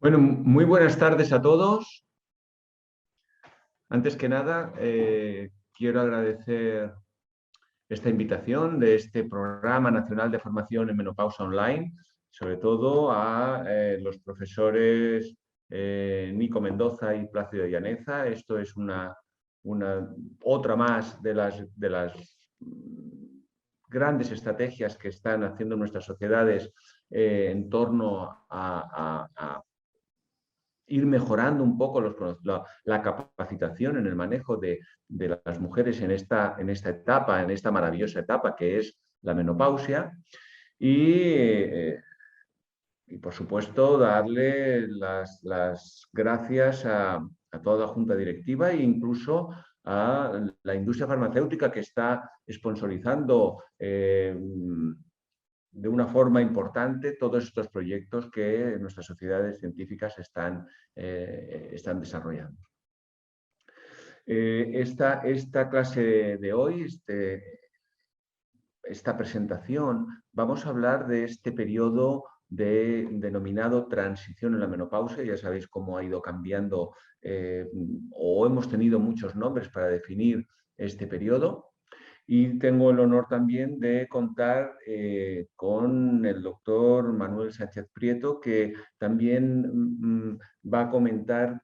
Bueno, muy buenas tardes a todos. Antes que nada, quiero agradecer esta invitación de este Programa Nacional de Formación en Menopausia Online, sobre todo a los profesores Nico Mendoza y Plácido Llaneza. Esto es otra más de las grandes estrategias que están haciendo nuestras sociedades en torno a ir mejorando un poco la capacitación en el manejo de las mujeres en esta etapa, en esta maravillosa etapa que es la menopausia. Y por supuesto, darle las gracias a toda la junta directiva e incluso a la industria farmacéutica que está sponsorizando de una forma importante todos estos proyectos que nuestras sociedades científicas están desarrollando. Esta clase de hoy, esta presentación, vamos a hablar de este periodo denominado transición en la menopausia. Ya sabéis cómo ha ido cambiando o hemos tenido muchos nombres para definir este periodo. Y tengo el honor también de contar con el doctor Manuel Sánchez Prieto, que también va a comentar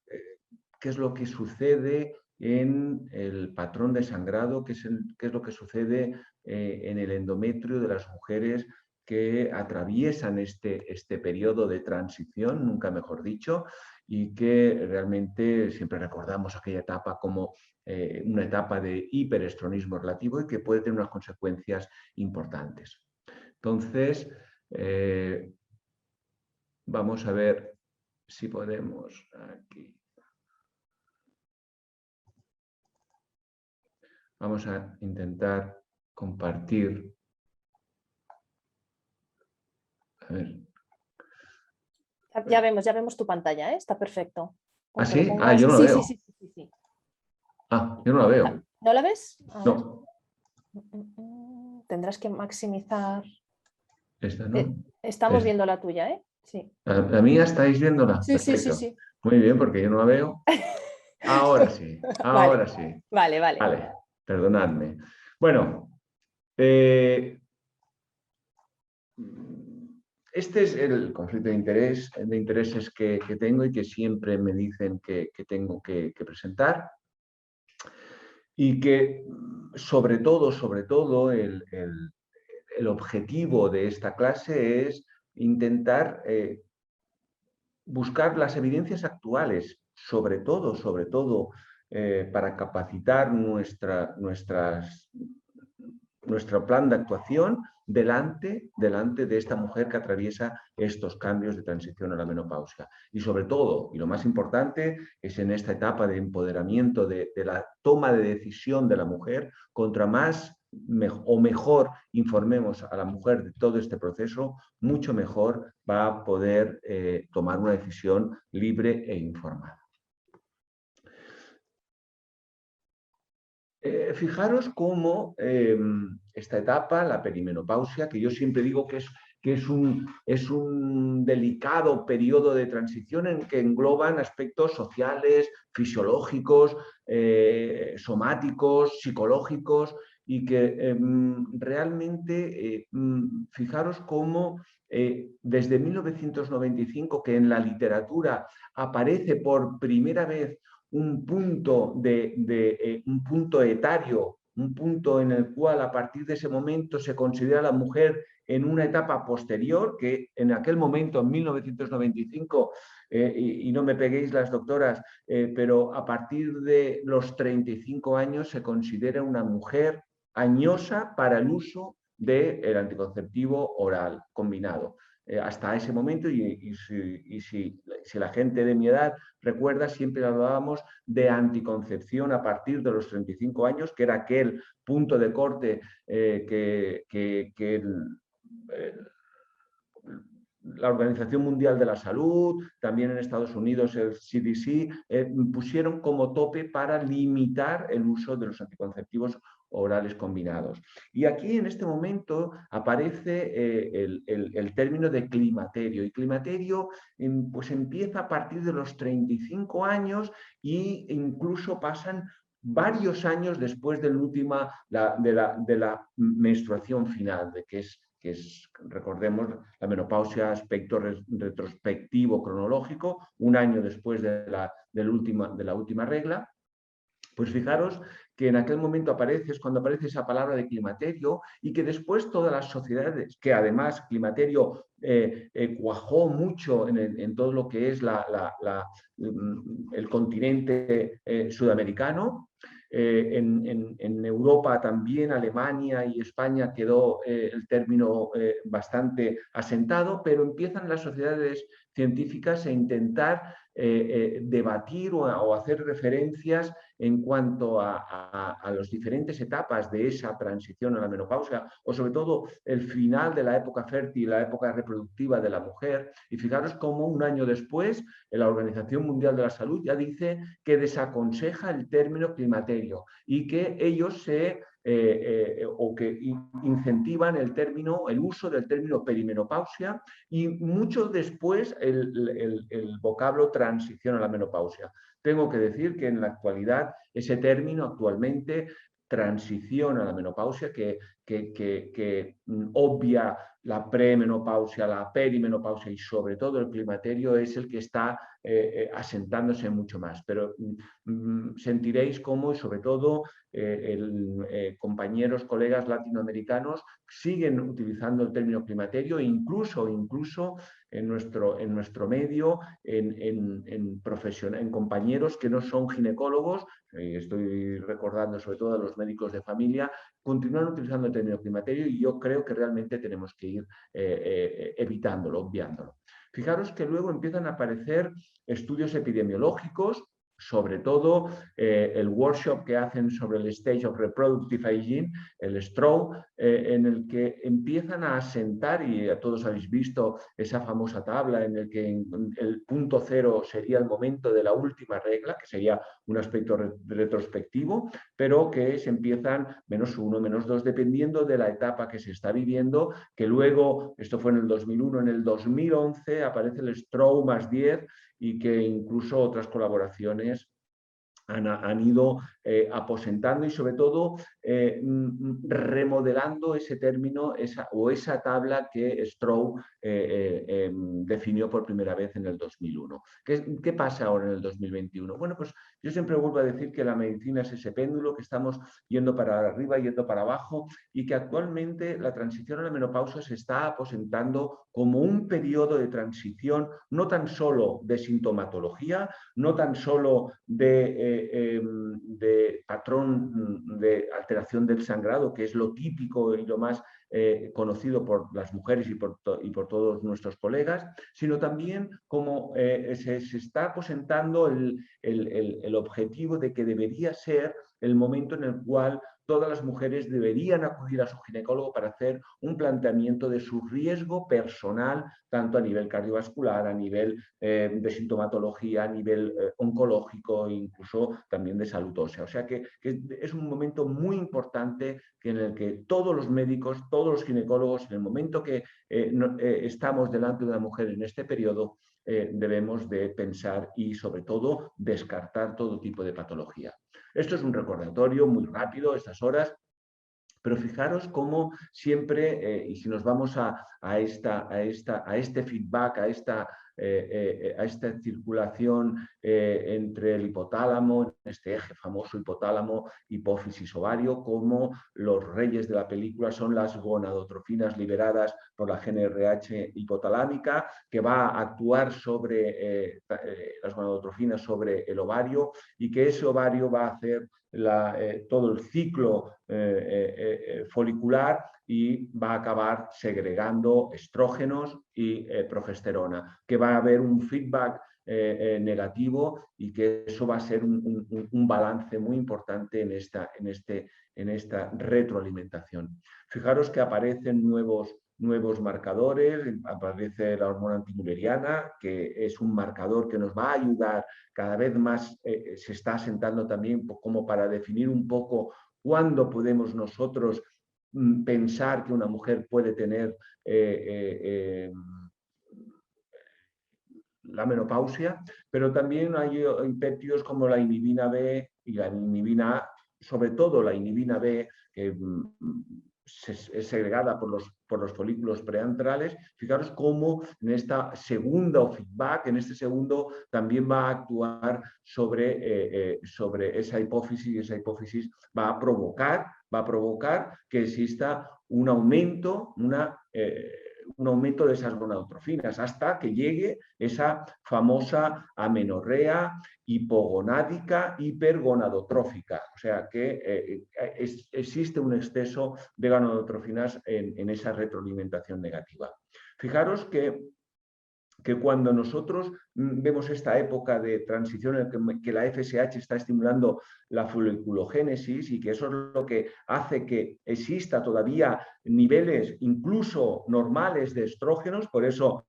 qué es lo que sucede en el patrón de sangrado, qué es lo que sucede en el endometrio de las mujeres que atraviesan este periodo de transición, nunca mejor dicho, y que realmente siempre recordamos aquella etapa como una etapa de hiperestronismo relativo y que puede tener unas consecuencias importantes. Entonces, vamos a ver si podemos aquí. Vamos a intentar compartir. A ver. Ya vemos tu pantalla, ¿eh? Está perfecto. ¿Ah, sí? Ah, yo no la veo. Sí. Ah, yo no la veo. ¿No la ves? No. Tendrás que maximizar. Esta no. Estamos viendo la tuya, ¿eh? Sí. ¿La mía estáis viéndola? Sí. Muy bien, porque yo no la veo. Ahora sí, ahora Vale. sí. Vale. Vale, perdonadme. Bueno, este es el conflicto de intereses que tengo y que siempre me dicen que tengo que presentar. Y que sobre todo el objetivo de esta clase es intentar buscar las evidencias actuales, sobre todo para capacitar nuestro plan de actuación delante de esta mujer que atraviesa estos cambios de transición a la menopausia. Y sobre todo, y lo más importante, es en esta etapa de empoderamiento de la toma de decisión de la mujer, contra más o mejor informemos a la mujer de todo este proceso, mucho mejor va a poder tomar una decisión libre e informada. Fijaros cómo esta etapa, la perimenopausia, que yo siempre digo que es un delicado periodo de transición en que engloban aspectos sociales, fisiológicos, somáticos, psicológicos, y que realmente, fijaros cómo desde 1995, que en la literatura aparece por primera vez un punto un punto etario, un punto en el cual a partir de ese momento se considera a la mujer en una etapa posterior, que en aquel momento, en 1995, y no me peguéis las doctoras, pero a partir de los 35 años se considera una mujer añosa para el uso del anticonceptivo oral combinado. Hasta ese momento, y si la gente de mi edad recuerda, siempre hablábamos de anticoncepción a partir de los 35 años, que era aquel punto de corte la Organización Mundial de la Salud, también en Estados Unidos el CDC, pusieron como tope para limitar el uso de los anticonceptivos orales combinados. Y aquí en este momento aparece el término de climaterio. Y climaterio pues empieza a partir de los 35 años e incluso pasan varios años después de la menstruación final, recordemos, la menopausia, aspecto retrospectivo cronológico, un año después de la última regla. Pues fijaros que en aquel momento es cuando aparece esa palabra de climaterio, y que después todas las sociedades, que además climaterio cuajó mucho en todo lo que es el continente sudamericano. En Europa también, Alemania y España, quedó el término bastante asentado, pero empiezan las sociedades científicas a intentar debatir o hacer referencias en cuanto a las diferentes etapas de esa transición a la menopausia, o sobre todo el final de la época fértil, la época reproductiva de la mujer. Y fijaros cómo un año después la Organización Mundial de la Salud ya dice que desaconseja el término climaterio y que ellos o que incentivan el uso del término perimenopausia, y mucho después el vocablo transición a la menopausia. Tengo que decir que en la actualidad ese término actualmente, transición a la menopausia, que obvia la premenopausia, la perimenopausia y sobre todo el climaterio, es el que está asentándose mucho más. Pero sentiréis cómo, sobre todo, compañeros, colegas latinoamericanos siguen utilizando el término climaterio, incluso en nuestro medio, en compañeros que no son ginecólogos. Estoy recordando sobre todo a los médicos de familia, continúan utilizando el término climaterio, y yo creo que realmente tenemos que ir evitándolo, obviándolo. Fijaros que luego empiezan a aparecer estudios epidemiológicos, sobre todo el workshop que hacen sobre el Stage of Reproductive Hygiene, el STRO, en el que empiezan a asentar, y a todos habéis visto esa famosa tabla en el que el punto cero sería el momento de la última regla, que sería un aspecto retrospectivo, pero que se empiezan -1, -2, dependiendo de la etapa que se está viviendo, que luego, esto fue en el 2001, en el 2011 aparece el STRO +10, y que incluso otras colaboraciones han ido aposentando y sobre todo remodelando ese término esa tabla que Stroh definió por primera vez en el 2001. ¿Qué pasa ahora en el 2021? Bueno, pues yo siempre vuelvo a decir que la medicina es ese péndulo, que estamos yendo para arriba, yendo para abajo, y que actualmente la transición a la menopausia se está aposentando como un periodo de transición no tan solo de sintomatología, no tan solo de patrón de alteración del sangrado, que es lo típico y lo más conocido por las mujeres y por todos nuestros colegas, sino también como se está aposentando el objetivo de que debería ser el momento en el cual todas las mujeres deberían acudir a su ginecólogo para hacer un planteamiento de su riesgo personal, tanto a nivel cardiovascular, a nivel de sintomatología, a nivel oncológico e incluso también de salud ósea. O sea que es un momento muy importante en el que todos los médicos, todos los ginecólogos, en el momento que estamos delante de una mujer en este periodo, debemos de pensar y sobre todo descartar todo tipo de patología. Esto es un recordatorio muy rápido, estas horas, pero fijaros cómo siempre, y si nos vamos a este feedback, a esta circulación entre el hipotálamo, este eje famoso hipotálamo, hipófisis, ovario, como los reyes de la película son las gonadotrofinas liberadas por la GnRH hipotalámica, que va a actuar sobre las gonadotrofinas sobre el ovario, y que ese ovario va a hacer todo el ciclo folicular y va a acabar segregando estrógenos y progesterona, que va a haber un feedback negativo, y que eso va a ser un balance muy importante en esta retroalimentación. Fijaros que aparecen nuevos marcadores, aparece la hormona antimülleriana, que es un marcador que nos va a ayudar cada vez más, se está asentando también como para definir un poco ¿Cuándo podemos nosotros pensar que una mujer puede tener la menopausia? Pero también hay péptidos como la inhibina B y la inhibina A, sobre todo la inhibina B, que es segregada por los folículos preantrales. Fijaros cómo en esta segunda o feedback, en este segundo, también va a actuar sobre esa hipófisis, y esa hipófisis va a provocar que exista un aumento, un aumento de esas gonadotrofinas hasta que llegue esa famosa amenorrea hipogonádica hipergonadotrófica. O sea que existe un exceso de gonadotrofinas en esa retroalimentación negativa. Fijaros que cuando nosotros vemos esta época de transición en que la FSH está estimulando la foliculogénesis y que eso es lo que hace que exista todavía niveles incluso normales de estrógenos, por eso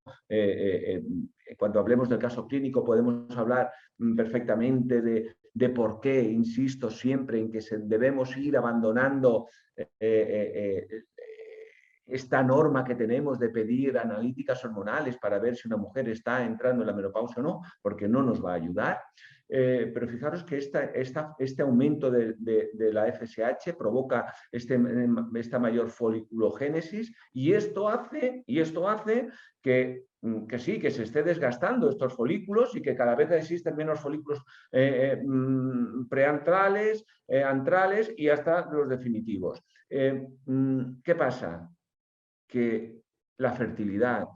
cuando hablemos del caso clínico podemos hablar perfectamente de por qué, insisto siempre en que debemos ir abandonando esta norma que tenemos de pedir analíticas hormonales para ver si una mujer está entrando en la menopausia o no, porque no nos va a ayudar. Pero fijaros que este aumento de la FSH provoca esta mayor foliculogénesis y esto hace que sí, que se esté desgastando estos folículos y que cada vez existen menos folículos preantrales, antrales y hasta los definitivos. ¿Qué pasa? Que la fertilidad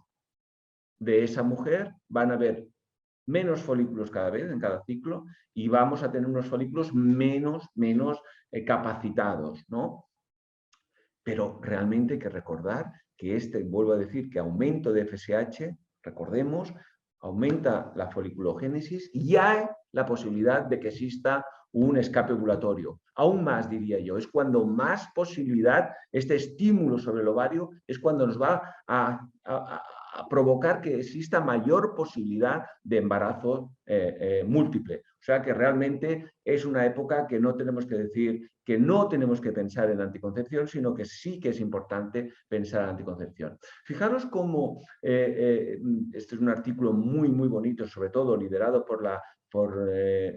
de esa mujer van a haber menos folículos cada vez, en cada ciclo, y vamos a tener unos folículos menos capacitados, ¿no? Pero realmente hay que recordar que vuelvo a decir, que aumento de FSH, recordemos, aumenta la foliculogénesis y hay la posibilidad de que exista un escape ovulatorio. Aún más, diría yo, es cuando más posibilidad, este estímulo sobre el ovario, es cuando nos va a provocar que exista mayor posibilidad de embarazo múltiple. O sea que realmente es una época que no tenemos que decir que no tenemos que pensar en anticoncepción, sino que sí que es importante pensar en anticoncepción. Fijaros cómo este es un artículo muy, muy bonito, sobre todo liderado por la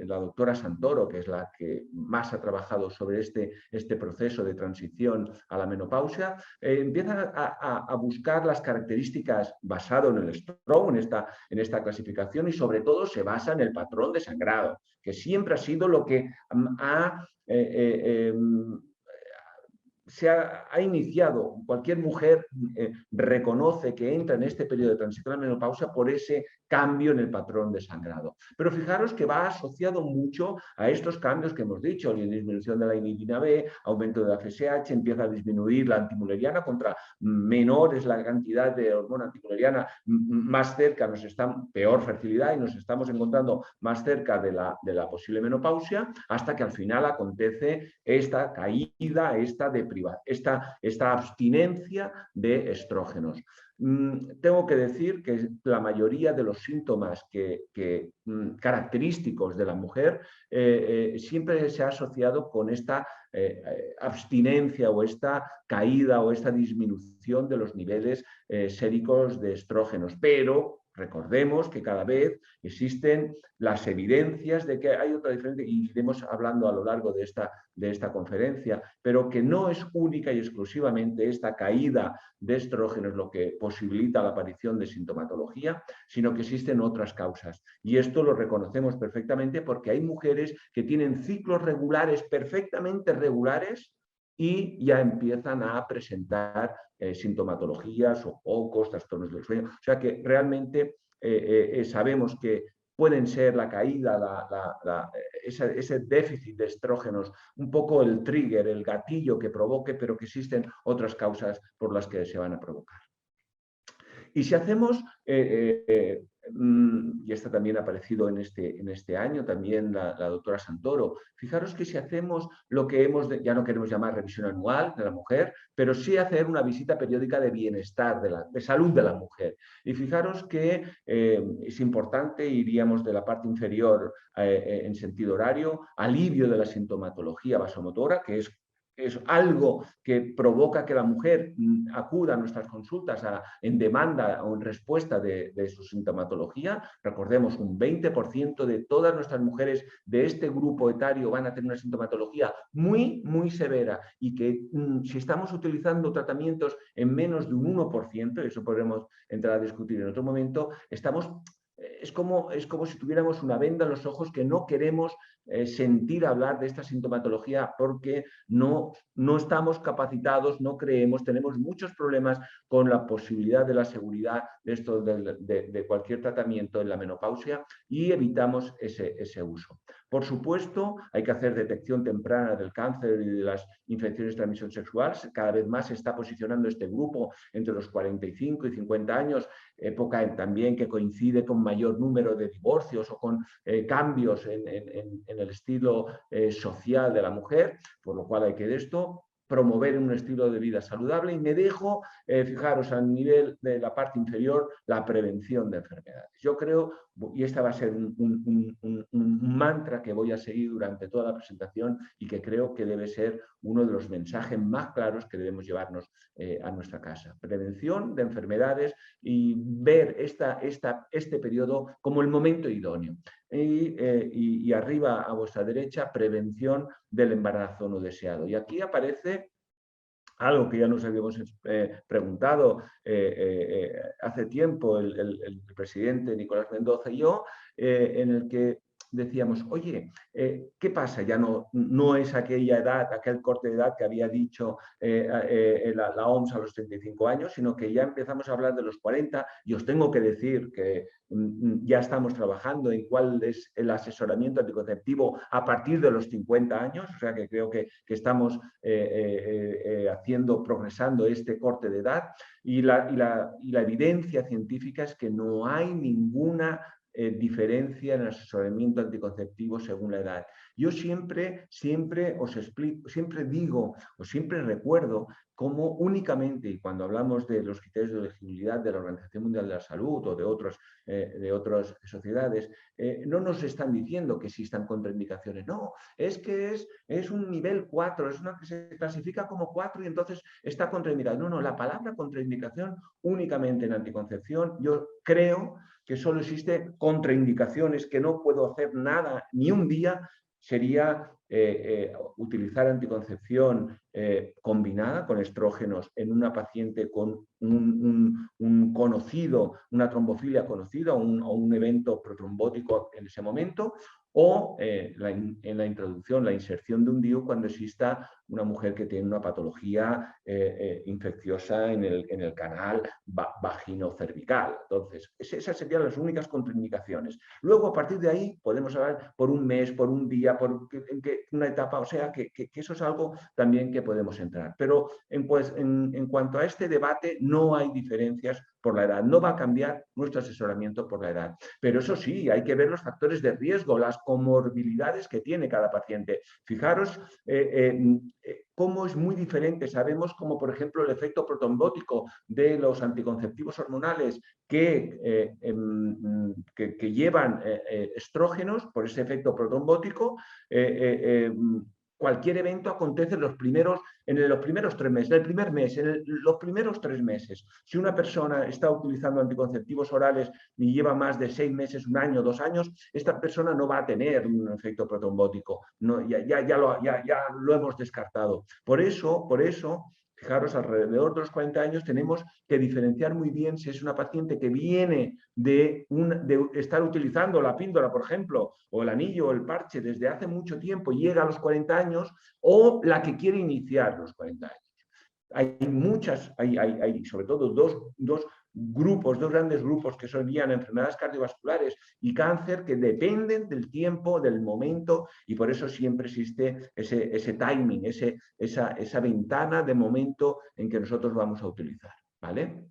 doctora Santoro, que es la que más ha trabajado sobre este proceso de transición a la menopausia, empieza a buscar las características basado en el Stroh, en esta clasificación, y sobre todo se basa en el patrón de sangrado, que siempre ha sido lo que se ha iniciado, cualquier mujer reconoce que entra en este periodo de transición a la menopausia por ese cambio en el patrón de sangrado. Pero fijaros que va asociado mucho a estos cambios que hemos dicho, la disminución de la inhibina B, aumento de la FSH, empieza a disminuir la antimuleriana, contra menor es la cantidad de hormona antimuleriana, más cerca peor fertilidad y nos estamos encontrando más cerca de la posible menopausia, hasta que al final acontece esta caída, esta abstinencia de estrógenos. Tengo que decir que la mayoría de los síntomas característicos de la mujer siempre se ha asociado con esta abstinencia o esta caída o esta disminución de los niveles séricos de estrógenos, pero recordemos que cada vez existen las evidencias de que hay otra diferencia, y iremos hablando a lo largo de esta conferencia, pero que no es única y exclusivamente esta caída de estrógenos lo que posibilita la aparición de sintomatología, sino que existen otras causas. Y esto lo reconocemos perfectamente porque hay mujeres que tienen ciclos regulares, perfectamente regulares, y ya empiezan a presentar sintomatologías, sofocos, trastornos del sueño. O sea que realmente sabemos que pueden ser la caída, ese déficit de estrógenos, un poco el trigger, el gatillo que provoque, pero que existen otras causas por las que se van a provocar. Y si hacemos, y esta también ha aparecido en este año, también la doctora Santoro, fijaros que si hacemos lo que ya no queremos llamar revisión anual de la mujer, pero sí hacer una visita periódica de bienestar, de salud de la mujer. Y fijaros que es importante, iríamos de la parte inferior en sentido horario, alivio de la sintomatología vasomotora, que es es algo que provoca que la mujer acuda a nuestras consultas en demanda o en respuesta de su sintomatología. Recordemos, un 20% de todas nuestras mujeres de este grupo etario van a tener una sintomatología muy, muy severa y que si estamos utilizando tratamientos en menos de un 1%, y eso podremos entrar a discutir en otro momento, es como si tuviéramos una venda en los ojos que no queremos sentir hablar de esta sintomatología porque no estamos capacitados, no creemos, tenemos muchos problemas con la posibilidad de la seguridad de esto de cualquier tratamiento en la menopausia y evitamos ese uso. Por supuesto, hay que hacer detección temprana del cáncer y de las infecciones de transmisión sexual. Cada vez más se está posicionando este grupo entre los 45 y 50 años, época también que coincide con mayor número de divorcios o con cambios en el estilo social de la mujer, por lo cual hay que promover un estilo de vida saludable y me dejo, fijaros, a nivel de la parte inferior, la prevención de enfermedades. Yo creo, y esta va a ser un mantra que voy a seguir durante toda la presentación y que creo que debe ser uno de los mensajes más claros que debemos llevarnos a nuestra casa. Prevención de enfermedades y ver este periodo como el momento idóneo. Y arriba a vuestra derecha, prevención del embarazo no deseado. Y aquí aparece algo que ya nos habíamos preguntado hace tiempo el presidente Nicolás Mendoza y yo, en el que decíamos, oye, ¿qué pasa? Ya no es aquella edad, aquel corte de edad que había dicho la OMS a los 35 años, sino que ya empezamos a hablar de los 40 y os tengo que decir que ya estamos trabajando en cuál es el asesoramiento anticonceptivo a partir de los 50 años, o sea que creo que estamos progresando este corte de edad y la evidencia científica es que no hay ninguna diferencia en el asesoramiento anticonceptivo según la edad. Yo siempre os explico, siempre digo o siempre recuerdo cómo únicamente, y cuando hablamos de los criterios de elegibilidad de la Organización Mundial de la Salud o de otras sociedades, no nos están diciendo que existan contraindicaciones. No, es que es un nivel 4, es una que se clasifica como 4 y entonces está contraindicado. No, la palabra contraindicación únicamente en anticoncepción, yo creo que solo existe contraindicaciones, que no puedo hacer nada ni un día, sería utilizar anticoncepción combinada con estrógenos en una paciente con un conocido, una trombofilia conocida o un evento protrombótico en ese momento, o en la introducción, la inserción de un DIU cuando exista una mujer que tiene una patología infecciosa en el canal vagino-cervical. Entonces, esas serían las únicas contraindicaciones. Luego, a partir de ahí, podemos hablar por un mes, por un día, en una etapa, o sea, que eso es algo también que podemos entrar. Pero en cuanto a este debate, no hay diferencias por la edad. No va a cambiar nuestro asesoramiento por la edad. Pero eso sí, hay que ver los factores de riesgo, las comorbilidades que tiene cada paciente. Fijaros cómo es muy diferente. Sabemos como, por ejemplo, el efecto protrombótico de los anticonceptivos hormonales que llevan estrógenos por ese efecto protrombótico. Cualquier evento acontece en los primeros 3 meses, en el primer mes, en los primeros 3 meses. Si una persona está utilizando anticonceptivos orales y lleva más de 6 meses, 1 año, 2 años, esta persona no va a tener un efecto protrombótico. No, ya lo hemos descartado. Por eso, fijaros, alrededor de los 40 años tenemos que diferenciar muy bien si es una paciente que viene de estar utilizando la píldora, por ejemplo, o el anillo o el parche desde hace mucho tiempo y llega a los 40 años, o la que quiere iniciar los 40 años. Hay sobre todo dos grandes grupos que son enfermedades cardiovasculares y cáncer que dependen del tiempo, del momento, y por eso siempre existe ese timing, esa ventana de momento en que nosotros vamos a utilizar, ¿vale?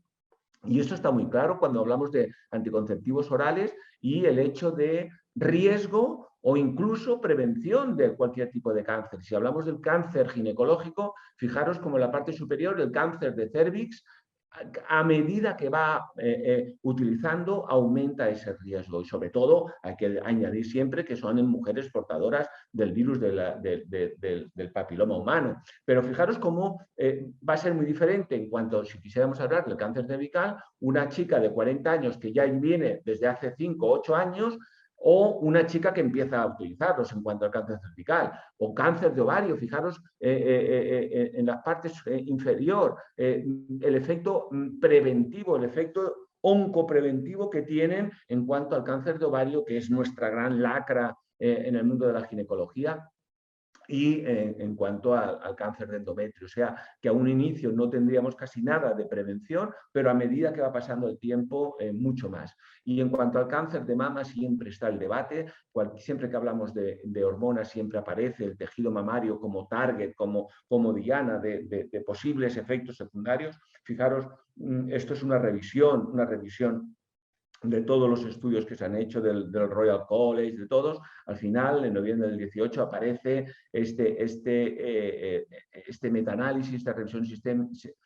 Y esto está muy claro cuando hablamos de anticonceptivos orales y el hecho de riesgo o incluso prevención de cualquier tipo de cáncer. Si hablamos del cáncer ginecológico, fijaros como en la parte superior el cáncer de cérvix a medida que va utilizando, aumenta ese riesgo. Y sobre todo hay que añadir siempre que son en mujeres portadoras del virus del papiloma humano. Pero fijaros cómo va a ser muy diferente en cuanto, si quisiéramos hablar del cáncer cervical, una chica de 40 años que ya viene desde hace 5 o 8 años, o una chica que empieza a utilizarlos en cuanto al cáncer cervical, o cáncer de ovario. Fijaros en las partes inferior, el efecto preventivo, el efecto oncopreventivo que tienen en cuanto al cáncer de ovario, que es nuestra gran lacra en el mundo de la ginecología, y en cuanto al cáncer de endometrio. O sea, que a un inicio no tendríamos casi nada de prevención, pero a medida que va pasando el tiempo, mucho más. Y en cuanto al cáncer de mama, siempre está el debate. Siempre que hablamos de hormonas, siempre aparece el tejido mamario como target, como diana de posibles efectos secundarios. Fijaros, esto es una revisión de todos los estudios que se han hecho del Royal College, de todos. Al final, en noviembre del 18, aparece este metaanálisis, esta revisión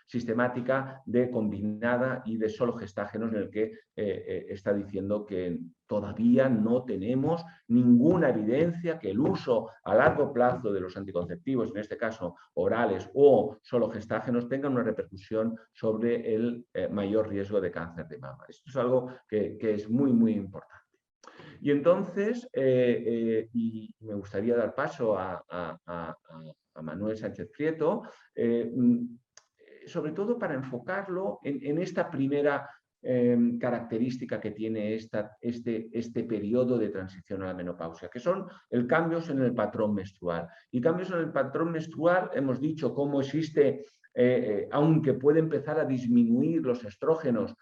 sistemática de combinada y de solo gestágenos, en el que está diciendo que todavía no tenemos ninguna evidencia que el uso a largo plazo de los anticonceptivos, en este caso orales o solo gestágenos, tenga una repercusión sobre el mayor riesgo de cáncer de mama. Esto es algo que es muy, muy importante. Y entonces, y me gustaría dar paso a Manuel Sánchez Prieto, sobre todo para enfocarlo en esta primera característica que tiene este periodo de transición a la menopausia, que son cambios en el patrón menstrual. Y cambios en el patrón menstrual, hemos dicho cómo existe, aunque puede empezar a disminuir los estrógenos,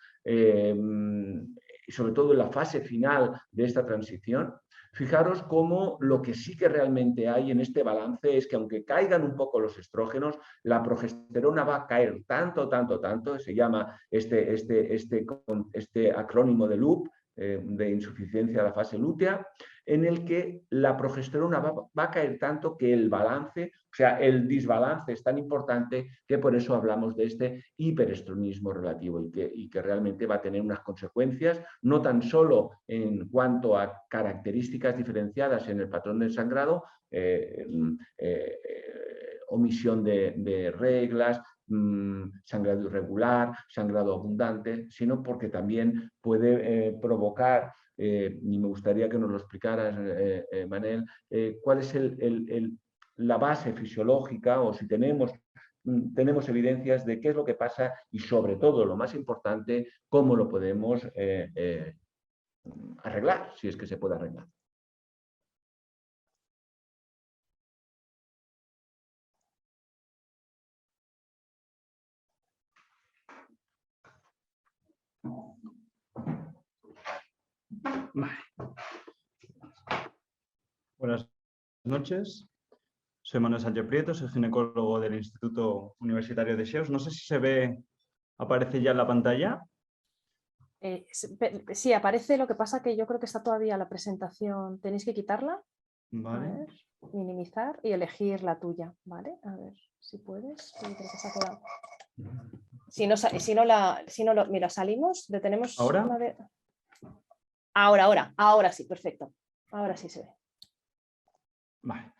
sobre todo en la fase final de esta transición. Fijaros cómo lo que sí que realmente hay en este balance es que, aunque caigan un poco los estrógenos, la progesterona va a caer tanto, se llama este acrónimo de LUP, de insuficiencia de la fase lútea, en el que la progesterona va a caer tanto que el balance, o sea, el desbalance es tan importante que por eso hablamos de este hiperestrogenismo relativo, y que realmente va a tener unas consecuencias no tan solo en cuanto a características diferenciadas en el patrón del sangrado, omisión de reglas, sangrado irregular, sangrado abundante, sino porque también puede provocar, y me gustaría que nos lo explicaras, Manel, cuál es la base fisiológica, o si tenemos evidencias de qué es lo que pasa, y sobre todo, lo más importante, cómo lo podemos arreglar, si es que se puede arreglar. Buenas noches. Soy Manuel Sánchez Prieto, soy ginecólogo del Instituto Universitario de Sceaux. No sé si se ve, aparece ya en la pantalla. Sí, aparece, lo que pasa que yo creo que está todavía la presentación. Tenéis que quitarla. Vale. A ver, minimizar y elegir la tuya, ¿vale? A ver si puedes. Mira, salimos, detenemos. ¿Ahora? Una vez. Ahora sí, perfecto. Ahora sí se ve. Vale.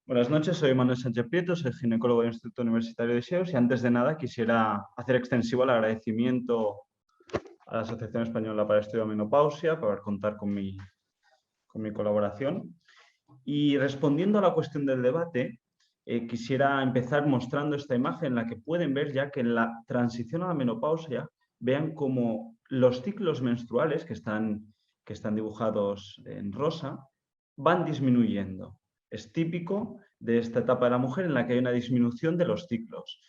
Buenas noches, soy Manuel Sánchez Prieto, soy ginecólogo del Instituto Universitario de Sceaux, y antes de nada quisiera hacer extensivo el agradecimiento a la Asociación Española para el Estudio de la Menopausia por contar con mi colaboración. Y respondiendo a la cuestión del debate, quisiera empezar mostrando esta imagen en la que pueden ver ya que en la transición a la menopausia, vean cómo los ciclos menstruales que están dibujados en rosa van disminuyendo. Es típico de esta etapa de la mujer en la que hay una disminución de los ciclos.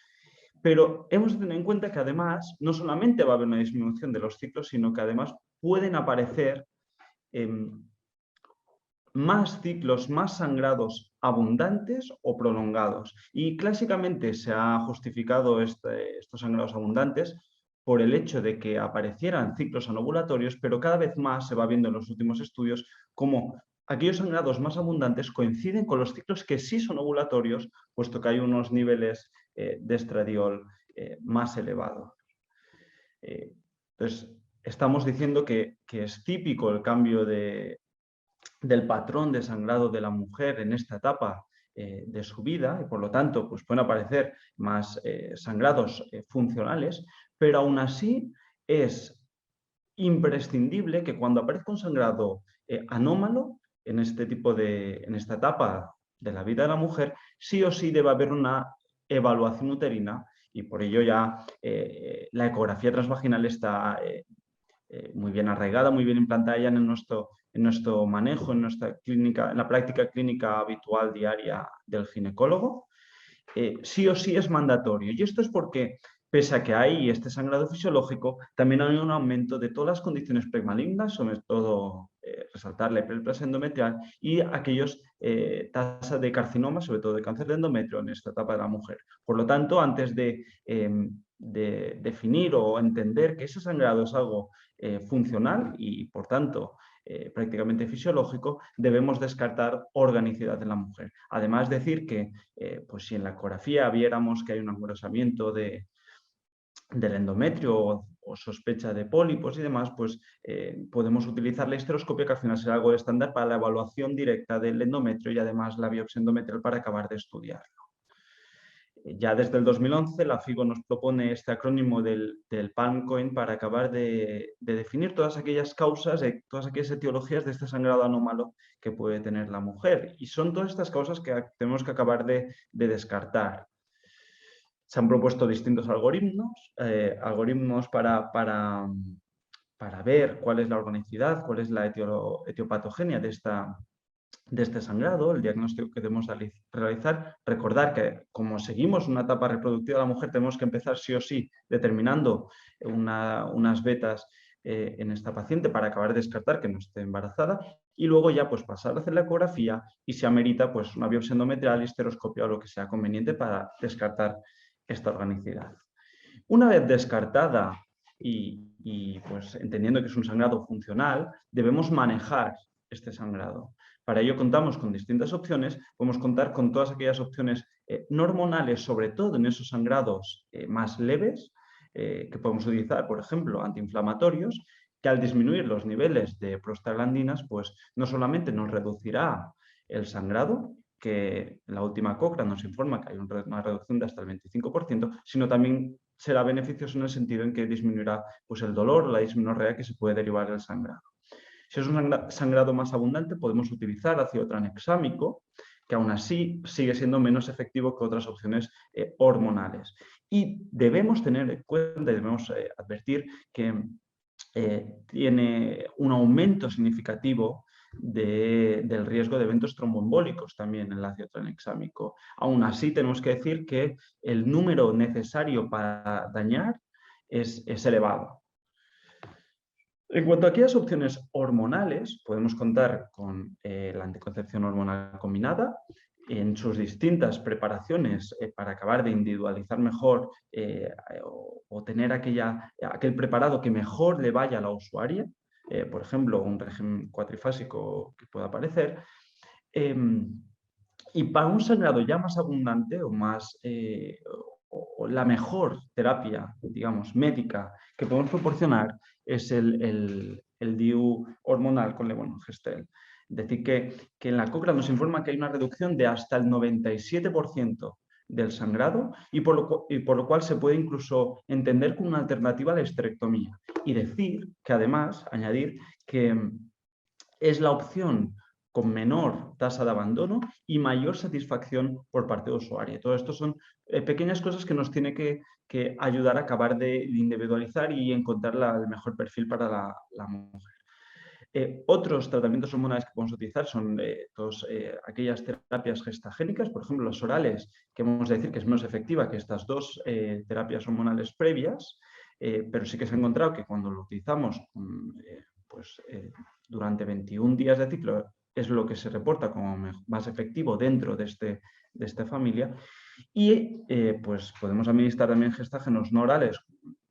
Pero hemos de tener en cuenta que además no solamente va a haber una disminución de los ciclos, sino que además pueden aparecer más ciclos, más sangrados abundantes o prolongados. Y clásicamente se ha justificado estos sangrados abundantes por el hecho de que aparecieran ciclos anovulatorios, pero cada vez más se va viendo en los últimos estudios cómo aquellos sangrados más abundantes coinciden con los ciclos que sí son ovulatorios, puesto que hay unos niveles de estradiol más elevado. Entonces, estamos diciendo que es típico el cambio del patrón de sangrado de la mujer en esta etapa de su vida y por lo tanto pues pueden aparecer más sangrados funcionales, pero aún así es imprescindible que cuando aparezca un sangrado anómalo en esta etapa de la vida de la mujer, sí o sí debe haber una evaluación uterina y por ello ya la ecografía transvaginal está muy bien arraigada, muy bien implantada ya en nuestro manejo, en nuestra clínica, en la práctica clínica habitual diaria del ginecólogo. Sí o sí es mandatorio. Y esto es porque, pese a que hay este sangrado fisiológico, también hay un aumento de todas las condiciones premalignas, sobre todo resaltar la hiperplasia endometrial y aquellos tasas de carcinoma, sobre todo de cáncer de endometrio en esta etapa de la mujer. Por lo tanto, antes de definir o entender que ese sangrado es algo funcional y, por tanto, prácticamente fisiológico, debemos descartar organicidad en la mujer. Además, decir que pues si en la ecografía viéramos que hay un engrosamiento del endometrio o sospecha de pólipos y demás, pues podemos utilizar la histeroscopia, que al final será algo estándar para la evaluación directa del endometrio y además la biopsia endometrial para acabar de estudiarlo. Ya desde el 2011 la FIGO nos propone este acrónimo del PALM-COIN para acabar de definir todas aquellas causas, todas aquellas etiologías de este sangrado anómalo que puede tener la mujer. Y son todas estas causas que tenemos que acabar de descartar. Se han propuesto distintos algoritmos para ver cuál es la organicidad, cuál es la etiopatogenia de este sangrado, el diagnóstico que debemos realizar. Recordar que como seguimos una etapa reproductiva de la mujer, tenemos que empezar sí o sí determinando unas betas en esta paciente para acabar de descartar que no esté embarazada y luego ya pues pasar a hacer la ecografía y si amerita pues una biopsia endometrial, histeroscopia o lo que sea conveniente para descartar esta organicidad. Una vez descartada y pues entendiendo que es un sangrado funcional, debemos manejar este sangrado. Para ello contamos con distintas opciones, podemos contar con todas aquellas opciones no hormonales, sobre todo en esos sangrados más leves, que podemos utilizar, por ejemplo, antiinflamatorios, que al disminuir los niveles de prostaglandinas, pues no solamente nos reducirá el sangrado, que la última Cochrane nos informa que hay una reducción de hasta el 25%, sino también será beneficioso en el sentido en que disminuirá pues, el dolor o la dismenorrea que se puede derivar del sangrado. Si es un sangrado más abundante, podemos utilizar ácido tranexámico, que aún así sigue siendo menos efectivo que otras opciones hormonales. Y debemos tener en cuenta y debemos advertir que tiene un aumento significativo del riesgo de eventos tromboembólicos también en el ácido tranexámico. Aún así, tenemos que decir que el número necesario para dañar es elevado. En cuanto a aquellas opciones hormonales, podemos contar con la anticoncepción hormonal combinada en sus distintas preparaciones para acabar de individualizar mejor o tener aquel preparado que mejor le vaya a la usuaria, por ejemplo, un régimen cuatrifásico que pueda aparecer. Y para un sangrado ya más abundante o más o la mejor terapia, digamos, médica que podemos proporcionar es el DIU hormonal con levonorgestrel. Es decir, que en la Cochrane nos informa que hay una reducción de hasta el 97% del sangrado y por lo cual se puede incluso entender como una alternativa a la histerectomía. Y decir que además, añadir que es la opción con menor tasa de abandono y mayor satisfacción por parte de usuario. Todo esto son pequeñas cosas que nos tiene que ayudar a acabar de individualizar y encontrar el mejor perfil para la mujer. Otros tratamientos hormonales que podemos utilizar son aquellas terapias gestagénicas, por ejemplo, los orales, que vamos a decir que es menos efectiva que estas dos terapias hormonales previas, pero sí que se ha encontrado que cuando lo utilizamos durante 21 días de ciclo es lo que se reporta como más efectivo dentro de esta familia. Y pues podemos administrar también gestágenos no orales,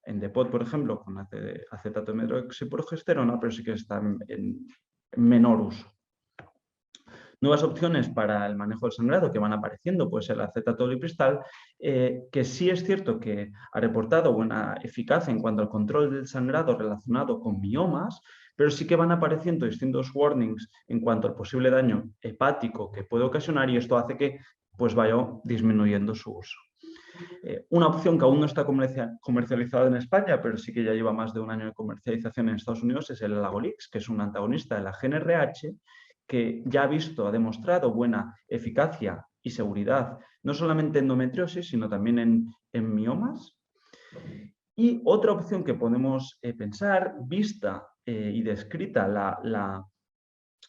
en Depot, por ejemplo, con acetato de medroxiprogesterona, pero sí que está en menor uso. Nuevas opciones para el manejo del sangrado que van apareciendo, pues el acetato-lipristal, que sí es cierto que ha reportado buena eficacia en cuanto al control del sangrado relacionado con miomas, pero sí que van apareciendo distintos warnings en cuanto al posible daño hepático que puede ocasionar, y esto hace que pues, vaya disminuyendo su uso. Una opción que aún no está comercializada en España, pero sí que ya lleva más de un año de comercialización en Estados Unidos, es el Elagolix, que es un antagonista de la GnRH, que ya ha demostrado buena eficacia y seguridad, no solamente en endometriosis, sino también en miomas. Y otra opción que podemos pensar, vista y descrita la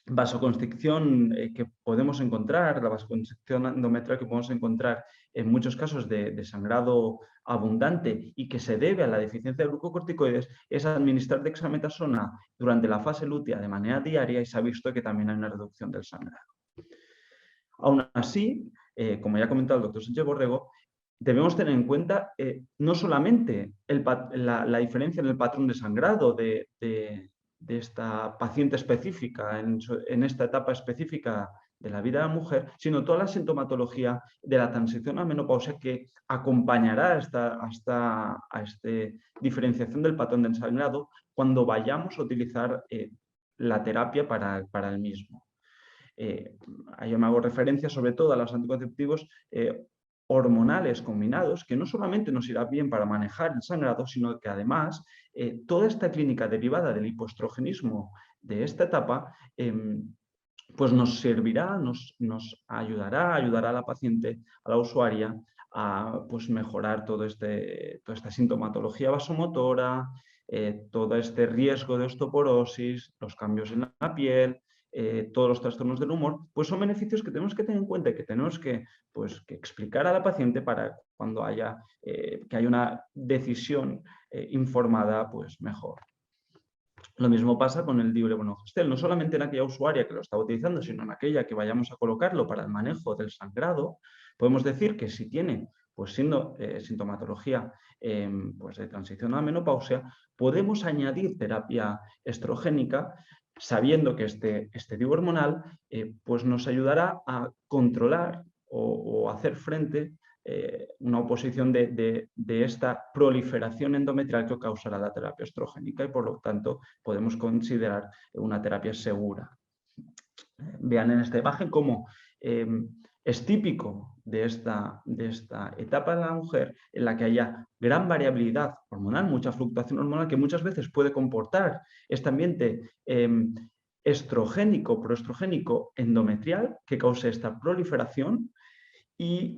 vasoconstricción que podemos encontrar, la vasoconstricción endometrial que podemos encontrar en muchos casos de sangrado abundante y que se debe a la deficiencia de glucocorticoides, es administrar dexametasona durante la fase lútea de manera diaria, y se ha visto que también hay una reducción del sangrado. Aún así, como ya ha comentado el doctor Sánchez Borrego, debemos tener en cuenta no solamente la diferencia en el patrón de sangrado de esta paciente específica, en esta etapa específica de la vida de la mujer, sino toda la sintomatología de la transición a menopausia que acompañará a esta diferenciación del patrón de sangrado cuando vayamos a utilizar la terapia para el mismo. Yo me hago referencia sobre todo a los anticonceptivos hormonales combinados, que no solamente nos irá bien para manejar el sangrado, sino que además toda esta clínica derivada del hipoestrogenismo de esta etapa pues nos servirá, nos ayudará a la paciente, a la usuaria, a pues, mejorar toda esta sintomatología vasomotora, todo este riesgo de osteoporosis, los cambios en la piel, todos los trastornos del humor, pues son beneficios que tenemos que tener en cuenta y que tenemos que explicar a la paciente para cuando haya una decisión informada, pues mejor. Lo mismo pasa con el diuremonogestel, no solamente en aquella usuaria que lo está utilizando, sino en aquella que vayamos a colocarlo para el manejo del sangrado. Podemos decir que si tiene pues siendo sintomatología pues de transición a la menopausia, podemos añadir terapia estrogénica, sabiendo que este DIU hormonal pues nos ayudará a controlar o hacer frente una oposición de esta proliferación endometrial que causará la terapia estrogénica, y por lo tanto podemos considerar una terapia segura. Vean en esta imagen cómo es típico de esta etapa de la mujer en la que haya gran variabilidad hormonal, mucha fluctuación hormonal que muchas veces puede comportar este ambiente estrogénico, proestrogénico endometrial que cause esta proliferación, y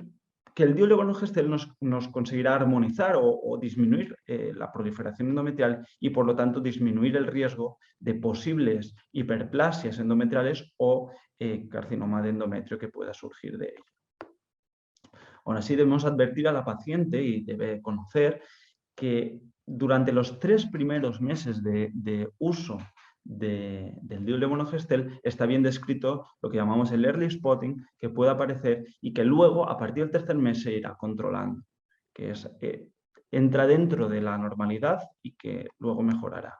que el diuremonogestel nos conseguirá armonizar o disminuir la proliferación endometrial y por lo tanto disminuir el riesgo de posibles hiperplasias endometriales o carcinoma de endometrio que pueda surgir de ello. Aún así debemos advertir a la paciente y debe conocer que durante los 3 primeros meses de uso del diuremonogestel está bien descrito lo que llamamos el early spotting, que puede aparecer y que luego a partir del 3er mes se irá controlando, que entra dentro de la normalidad y que luego mejorará.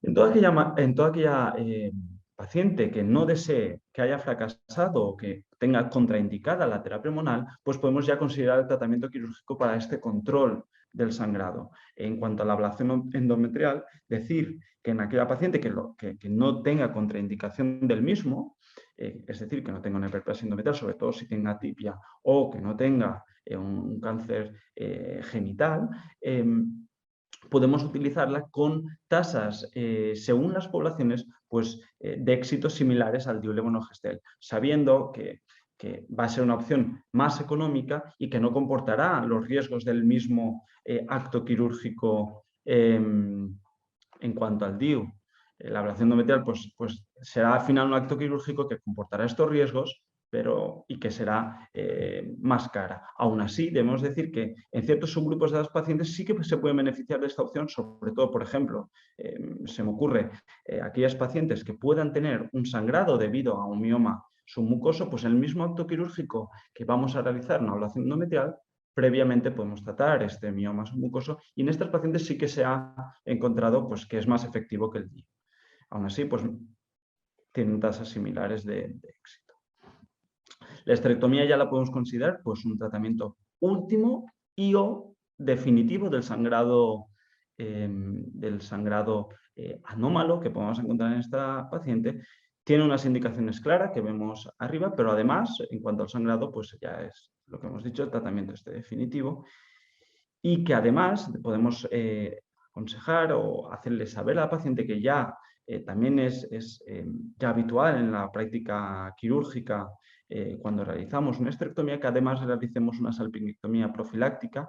En toda aquella paciente que no desee, que haya fracasado o que tenga contraindicada la terapia hormonal, pues podemos ya considerar el tratamiento quirúrgico para este control del sangrado. En cuanto a la ablación endometrial, decir que en aquella paciente que no tenga contraindicación del mismo, es decir, que no tenga una hiperplasia endometrial, sobre todo si tenga atipia o que no tenga un cáncer genital, podemos utilizarla con tasas, según las poblaciones, pues, de éxitos similares al diuremonogestel, sabiendo que va a ser una opción más económica y que no comportará los riesgos del mismo acto quirúrgico en cuanto al DIU. La ablación endometrial pues será al final un acto quirúrgico que comportará estos riesgos, y que será más cara. Aún así, debemos decir que en ciertos subgrupos de las pacientes sí que se pueden beneficiar de esta opción, sobre todo, por ejemplo, se me ocurre, aquellas pacientes que puedan tener un sangrado debido a un mioma submucoso, pues en el mismo acto quirúrgico que vamos a realizar una ablación endometrial, previamente podemos tratar este mioma submucoso, y en estas pacientes sí que se ha encontrado pues, que es más efectivo que el DIU. Aún así, pues tienen tasas similares de éxito. La esterectomía ya la podemos considerar pues, un tratamiento último y o definitivo del sangrado anómalo que podemos encontrar en esta paciente. Tiene unas indicaciones claras que vemos arriba, pero además, en cuanto al sangrado, pues ya es lo que hemos dicho, el tratamiento definitivo, y que además podemos aconsejar o hacerle saber a la paciente que ya también es ya habitual en la práctica quirúrgica cuando realizamos una esterectomía, que además realicemos una salpingectomía profiláctica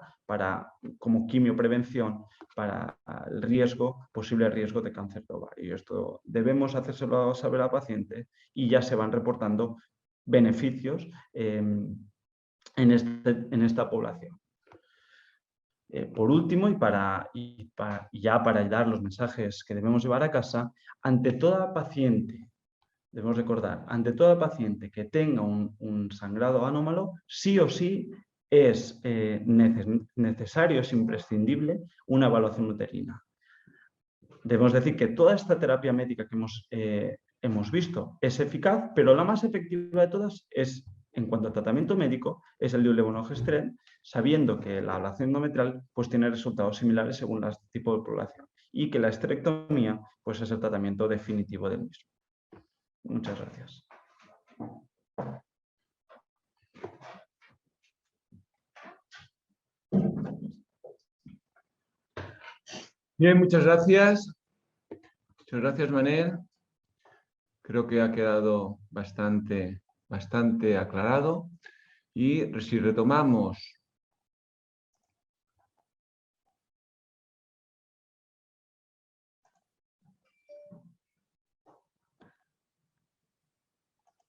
como quimioprevención para el posible riesgo de cáncer de ovario. Y esto debemos hacérselo saber a la paciente y ya se van reportando beneficios en esta población. Por último, ya para dar los mensajes que debemos llevar a casa, ante toda paciente, debemos recordar, ante toda paciente que tenga un sangrado anómalo, sí o sí es necesario, es imprescindible una evaluación uterina. Debemos decir que toda esta terapia médica que hemos visto es eficaz, pero la más efectiva de todas es, en cuanto a tratamiento médico, es el de levonorgestrel, sabiendo que la ablación endometrial pues, tiene resultados similares según el tipo de población y que la esterectomía pues, es el tratamiento definitivo del mismo. Muchas gracias. Bien, muchas gracias. Muchas gracias, Manel. Creo que ha quedado bastante aclarado. Y si retomamos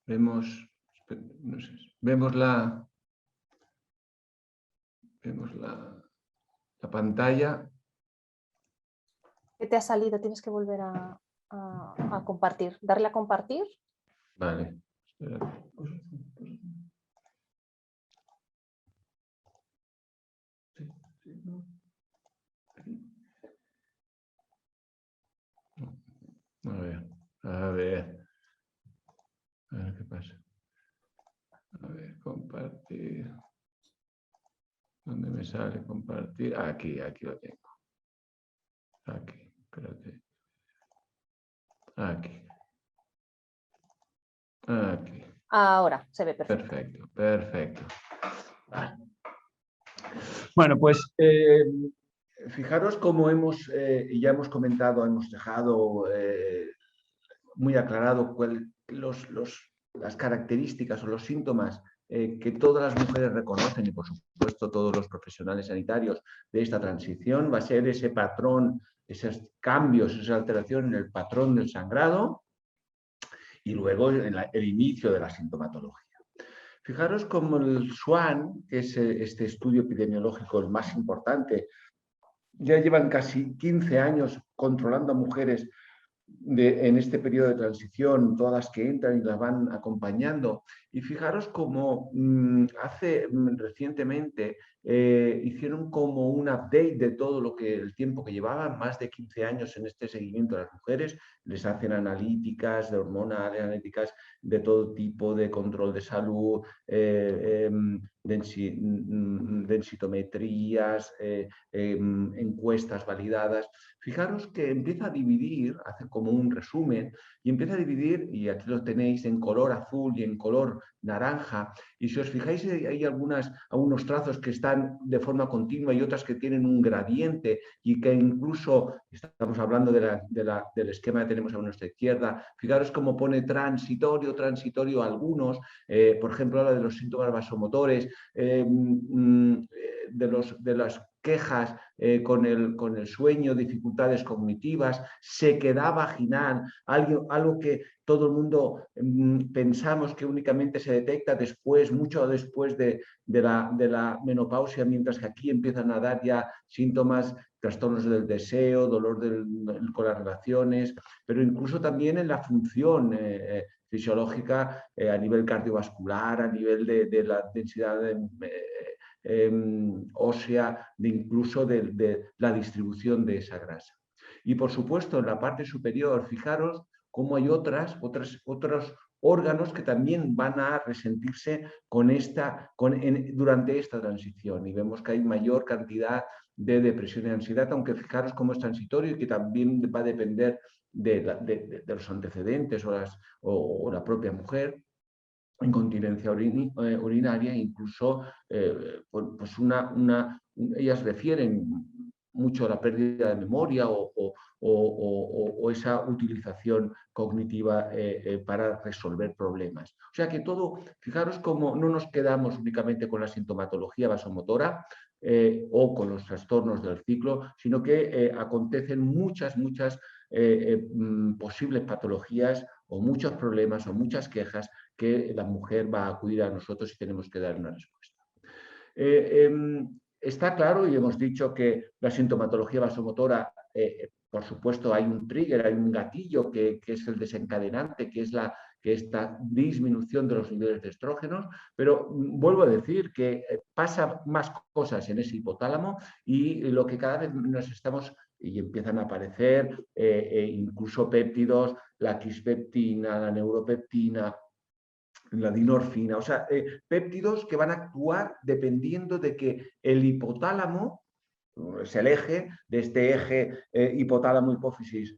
vemos la pantalla. ¿Qué te ha salido? Tienes que volver a compartir. Darle a compartir. Vale. Espérate. A ver qué pasa. A ver, compartir. ¿Dónde me sale compartir? Aquí lo tengo. Aquí, espérate. Aquí. Ahora se ve perfecto. Perfecto. Vale. Bueno, pues fijaros cómo ya hemos comentado, hemos dejado muy aclarado las características o los síntomas que todas las mujeres reconocen y por supuesto todos los profesionales sanitarios de esta transición. Va a ser ese patrón, esos cambios, esa alteración en el patrón del sangrado y luego el inicio de la sintomatología. Fijaros como el SWAN, que es este estudio epidemiológico el más importante, ya llevan casi 15 años controlando a mujeres en este periodo de transición, todas las que entran y las van acompañando. Y fijaros cómo recientemente hicieron como un update de todo el tiempo que llevaban, más de 15 años en este seguimiento de las mujeres. Les hacen analíticas de hormonales, analíticas de todo tipo, de control de salud, densitometrías, encuestas validadas. Fijaros que empieza a dividir, hace como un resumen, y empieza a dividir, y aquí lo tenéis en color azul y en color naranja, y si os fijáis hay algunos trazos que están de forma continua y otras que tienen un gradiente y que incluso, estamos hablando del esquema que tenemos a nuestra izquierda, fijaros cómo pone transitorio algunos, por ejemplo, habla de los síntomas vasomotores, de las quejas con el sueño, dificultades cognitivas, sequedad vaginal, algo que todo el mundo pensamos que únicamente se detecta mucho después de la menopausia, mientras que aquí empiezan a dar ya síntomas, trastornos del deseo, dolor con las relaciones, pero incluso también en la función fisiológica a nivel cardiovascular, a nivel de la densidad ósea, incluso de la distribución de esa grasa. Y por supuesto, en la parte superior, fijaros cómo hay otros órganos que también van a resentirse durante esta transición. Y vemos que hay mayor cantidad de depresión y ansiedad, aunque fijaros cómo es transitorio y que también va a depender de los antecedentes o la propia mujer. Incontinencia urinaria, incluso pues ellas refieren mucho a la pérdida de memoria o esa utilización cognitiva para resolver problemas. O sea que todo, fijaros cómo no nos quedamos únicamente con la sintomatología vasomotora o con los trastornos del ciclo, sino que acontecen muchas posibles patologías o muchos problemas o muchas quejas que la mujer va a acudir a nosotros y tenemos que dar una respuesta. Está claro, y hemos dicho que la sintomatología vasomotora, por supuesto, hay un trigger, hay un gatillo que es el desencadenante, que es esta disminución de los niveles de estrógenos, pero vuelvo a decir que pasa más cosas en ese hipotálamo y lo que cada vez nos estamos y empiezan a aparecer incluso péptidos, la quispeptina, la neuropeptina, la dinorfina, o sea, péptidos que van a actuar dependiendo de que el hipotálamo, es el eje de este eje hipotálamo, hipófisis,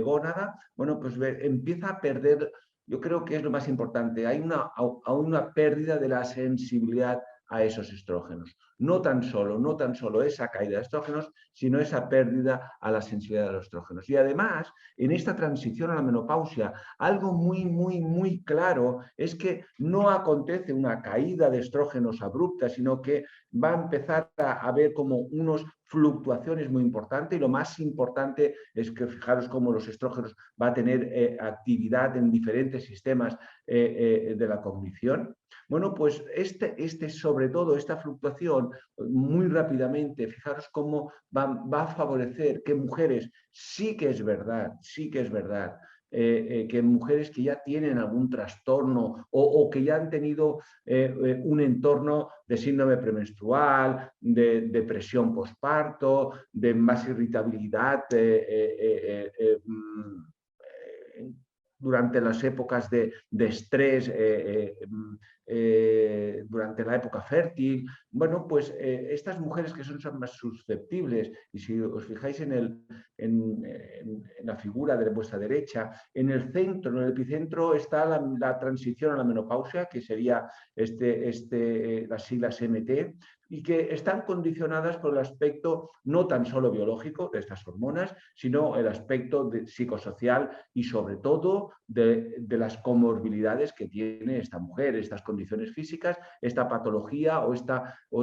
gónada, bueno, pues empieza a perder, yo creo que es lo más importante, hay una pérdida de la sensibilidad a esos estrógenos. No tan solo esa caída de estrógenos, sino esa pérdida a la sensibilidad de los estrógenos. Y además, en esta transición a la menopausia, algo muy claro es que no acontece una caída de estrógenos abrupta, sino que va a empezar a haber como unas fluctuaciones muy importantes, y lo más importante es que fijaros cómo los estrógenos van a tener actividad en diferentes sistemas de la cognición. Bueno, pues sobre todo esta fluctuación muy rápidamente, fijaros cómo va a favorecer que mujeres, sí que es verdad, que mujeres que ya tienen algún trastorno o que ya han tenido un entorno de síndrome premenstrual, de depresión postparto, de más irritabilidad durante las épocas de estrés, durante la época fértil. Bueno, pues estas mujeres que son más susceptibles, y si os fijáis en la figura de vuestra derecha, en el centro, en el epicentro, está la transición a la menopausia, que sería las siglas MT, y que están condicionadas por el aspecto no tan solo biológico de estas hormonas, sino el aspecto psicosocial y sobre todo de las comorbilidades que tiene esta mujer, estas condiciones físicas, esta patología o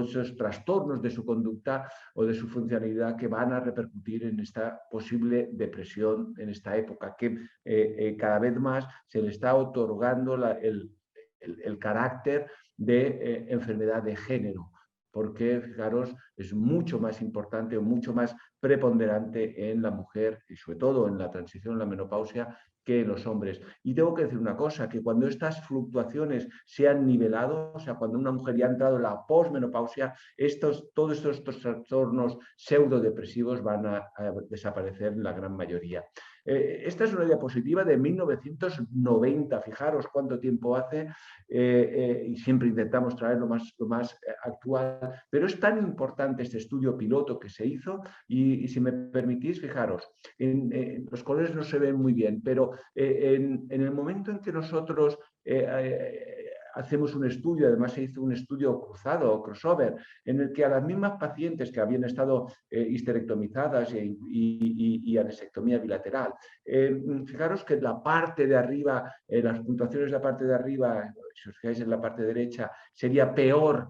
esos trastornos de su conducta o de su funcionalidad que van a repercutir en esta posible depresión en esta época, que cada vez más se le está otorgando el carácter de enfermedad de género, porque, fijaros, es mucho más importante o mucho más preponderante en la mujer y sobre todo en la transición a la menopausia que en los hombres. Y tengo que decir una cosa, que cuando estas fluctuaciones se han nivelado, o sea, cuando una mujer ya ha entrado en la posmenopausia, todos estos trastornos pseudodepresivos van a desaparecer en la gran mayoría. Esta es una diapositiva de 1990, fijaros cuánto tiempo hace, y siempre intentamos traer lo más actual, pero es tan importante este estudio piloto que se hizo y si me permitís, fijaros, los colores no se ven muy bien, pero en el momento en que nosotros hacemos un estudio, además se hizo un estudio cruzado, crossover, en el que a las mismas pacientes que habían estado histerectomizadas y anesectomía bilateral, fijaros que la parte de arriba, las puntuaciones de la parte de arriba, si os fijáis en la parte derecha, sería peor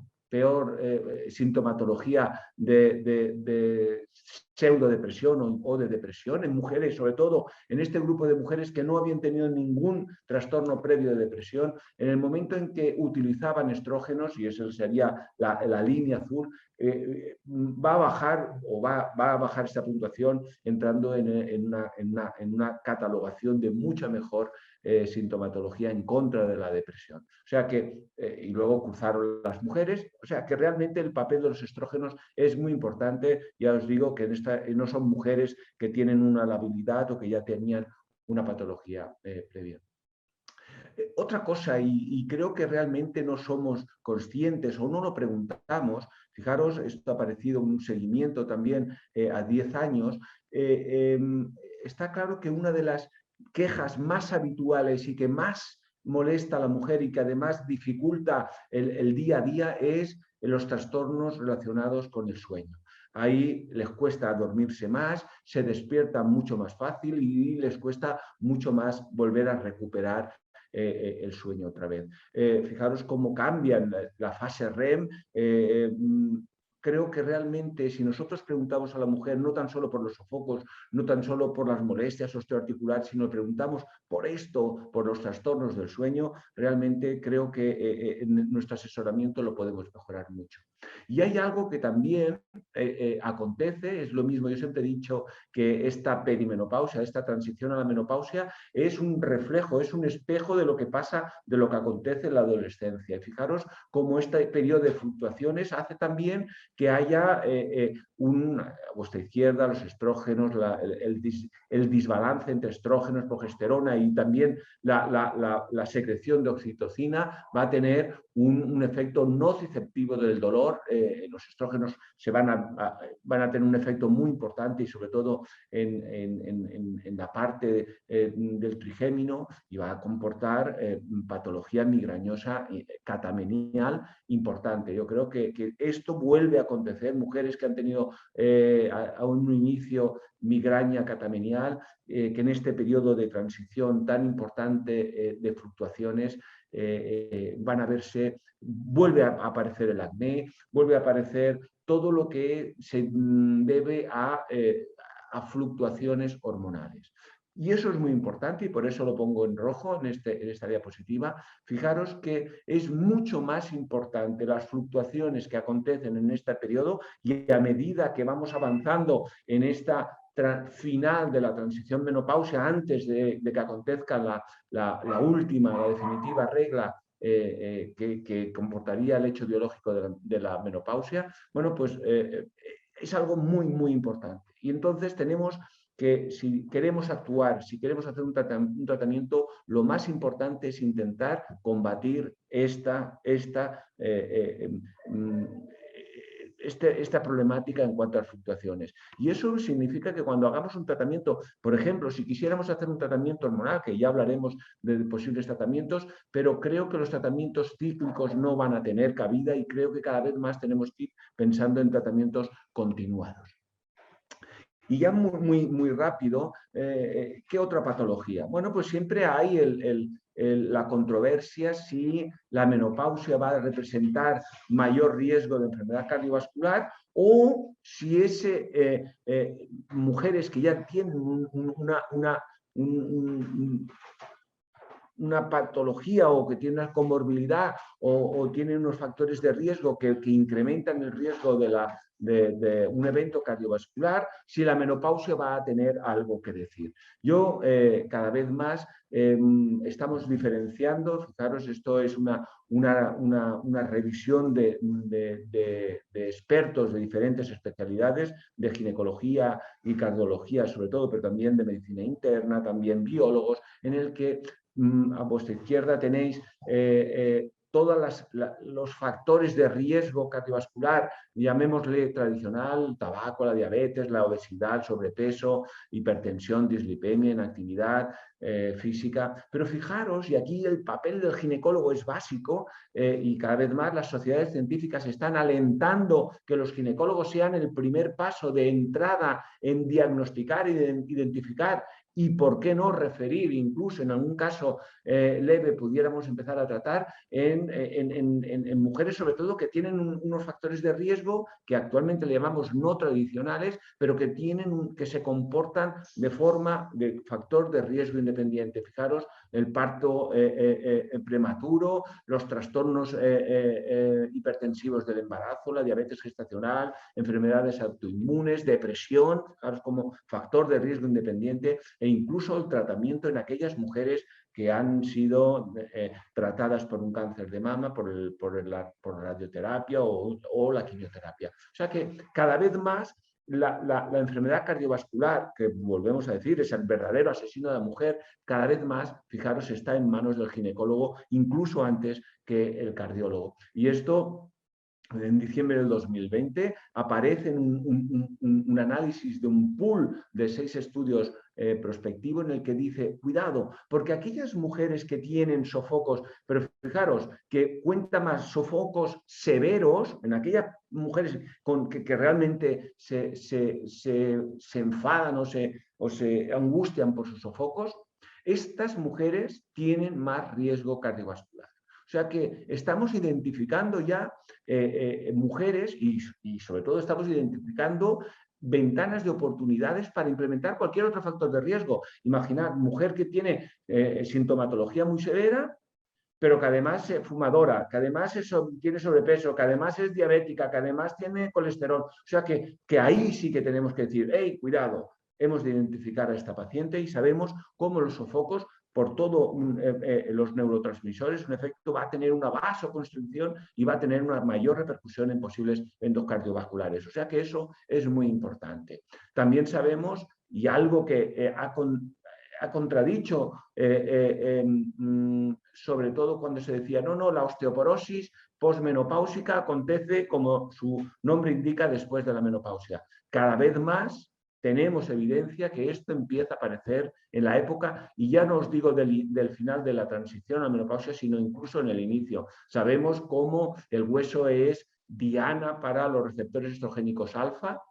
sintomatología de pseudodepresión o de depresión en mujeres, sobre todo en este grupo de mujeres que no habían tenido ningún trastorno previo de depresión. En el momento en que utilizaban estrógenos, y esa sería la línea azul, va a bajar o va a bajar esta puntuación entrando en una catalogación de mucha mejor sintomatología en contra de la depresión. O sea que, y luego cruzaron las mujeres, o sea que realmente el papel de los estrógenos es muy importante. Ya os digo que no son mujeres que tienen una labilidad o que ya tenían una patología previa. Otra cosa, y creo que realmente no somos conscientes o no lo preguntamos, fijaros, esto ha aparecido en un seguimiento también a 10 años, está claro que una de las quejas más habituales y que más molesta a la mujer y que además dificulta el día a día es los trastornos relacionados con el sueño. Ahí les cuesta dormirse más, se despiertan mucho más fácil y les cuesta mucho más volver a recuperar el sueño otra vez. Fijaros cómo cambian la fase REM. Creo que realmente si nosotros preguntamos a la mujer no tan solo por los sofocos, no tan solo por las molestias osteoarticulares, sino preguntamos por esto, por los trastornos del sueño, realmente creo que en nuestro asesoramiento lo podemos mejorar mucho. Y hay algo que también acontece, es lo mismo, yo siempre he dicho que esta perimenopausia, esta transición a la menopausia es un reflejo, es un espejo de lo que pasa, de lo que acontece en la adolescencia. Y fijaros cómo este periodo de fluctuaciones hace también que haya a vuestra izquierda los estrógenos, el desbalance entre estrógenos, progesterona y también la secreción de oxitocina va a tener un efecto nociceptivo del dolor. Los estrógenos van a tener un efecto muy importante y sobre todo en la parte del trigémino y va a comportar patología migrañosa catamenial importante. Yo creo que esto vuelve a acontecer. Mujeres que han tenido a un inicio migraña catamenial, que en este periodo de transición tan importante de fluctuaciones van a verse, vuelve a aparecer el acné, vuelve a aparecer todo lo que se debe a fluctuaciones hormonales. Y eso es muy importante y por eso lo pongo en rojo en esta diapositiva. Fijaros que es mucho más importante las fluctuaciones que acontecen en este periodo y a medida que vamos avanzando en esta final de la transición menopausia, antes de que acontezca la última, la definitiva regla que comportaría el hecho biológico de la menopausia, bueno, pues es algo muy, muy importante. Y entonces tenemos que si queremos actuar, si queremos hacer un tratamiento, lo más importante es intentar combatir esta problemática en cuanto a las fluctuaciones. Y eso significa que cuando hagamos un tratamiento, por ejemplo, si quisiéramos hacer un tratamiento hormonal, que ya hablaremos de posibles tratamientos, pero creo que los tratamientos cíclicos no van a tener cabida y creo que cada vez más tenemos que ir pensando en tratamientos continuados. Y ya muy rápido, ¿qué otra patología? Bueno, pues siempre hay la controversia si la menopausia va a representar mayor riesgo de enfermedad cardiovascular o si mujeres que ya tienen una patología o que tienen una comorbilidad o tienen unos factores de riesgo que incrementan el riesgo de un evento cardiovascular, si la menopausia va a tener algo que decir. Yo cada vez más estamos diferenciando, fijaros, esto es una revisión de expertos de diferentes especialidades, de ginecología y cardiología sobre todo, pero también de medicina interna, también biólogos, en el que a vuestra izquierda tenéis todos los factores de riesgo cardiovascular, llamémosle tradicional, tabaco, la diabetes, la obesidad, el sobrepeso, hipertensión, dislipemia, inactividad física. Pero fijaros, y aquí el papel del ginecólogo es básico y cada vez más las sociedades científicas están alentando que los ginecólogos sean el primer paso de entrada en diagnosticar y de identificar y, ¿por qué no, referir? Incluso en algún caso leve pudiéramos empezar a tratar en mujeres, sobre todo, que tienen unos factores de riesgo que actualmente le llamamos no tradicionales, pero que se comportan de forma de factor de riesgo independiente. Fijaros, el parto prematuro, los trastornos hipertensivos del embarazo, la diabetes gestacional, enfermedades autoinmunes, depresión, fijaros como factor de riesgo independiente, e incluso el tratamiento en aquellas mujeres que han sido tratadas por un cáncer de mama, por la radioterapia o la quimioterapia. O sea que cada vez más la enfermedad cardiovascular, que volvemos a decir, es el verdadero asesino de la mujer, cada vez más, fijaros, está en manos del ginecólogo, incluso antes que el cardiólogo. Y esto, en diciembre del 2020, aparece un análisis de un pool de 6 estudios prospectivos en el que dice, cuidado, porque aquellas mujeres que tienen sofocos, pero fijaros que cuenta más sofocos severos, en aquellas mujeres que realmente se enfadan o se angustian por sus sofocos, estas mujeres tienen más riesgo cardiovascular. O sea que estamos identificando ya mujeres y sobre todo estamos identificando ventanas de oportunidades para implementar cualquier otro factor de riesgo. Imaginad, mujer que tiene sintomatología muy severa, pero que además es fumadora, que además tiene sobrepeso, que además es diabética, que además tiene colesterol. O sea que ahí sí que tenemos que decir, hey, cuidado, hemos de identificar a esta paciente y sabemos cómo los sofocos, por todos los neurotransmisores, un efecto va a tener una vasoconstricción y va a tener una mayor repercusión en posibles eventos cardiovasculares. O sea que eso es muy importante. También sabemos, y algo que ha contradicho, sobre todo cuando se decía, no, la osteoporosis posmenopáusica acontece, como su nombre indica, después de la menopausia. Cada vez más tenemos evidencia que esto empieza a aparecer en la época, y ya no os digo del final de la transición a la menopausia, sino incluso en el inicio. Sabemos cómo el hueso es diana para los receptores estrogénicos alfa,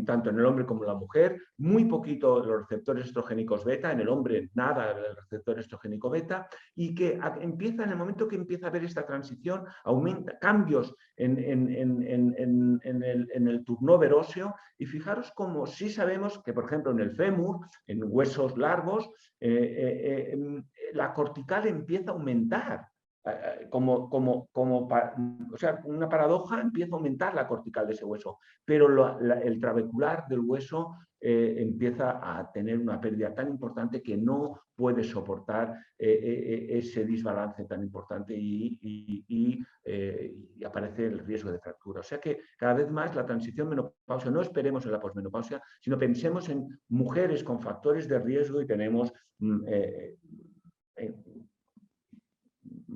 tanto en el hombre como en la mujer, muy poquito los receptores estrogénicos beta, en el hombre nada del receptor estrogénico beta, y que empieza en el momento que empieza a haber esta transición, aumenta cambios en el turnover óseo, y fijaros como sí sabemos que, por ejemplo, en el fémur, en huesos largos, la cortical empieza a aumentar. O sea, una paradoja, empieza a aumentar la cortical de ese hueso, pero el trabecular del hueso empieza a tener una pérdida tan importante que no puede soportar ese desbalance tan importante y aparece el riesgo de fractura. O sea que cada vez más la transición menopausia, no esperemos en la posmenopausia, sino pensemos en mujeres con factores de riesgo, y tenemos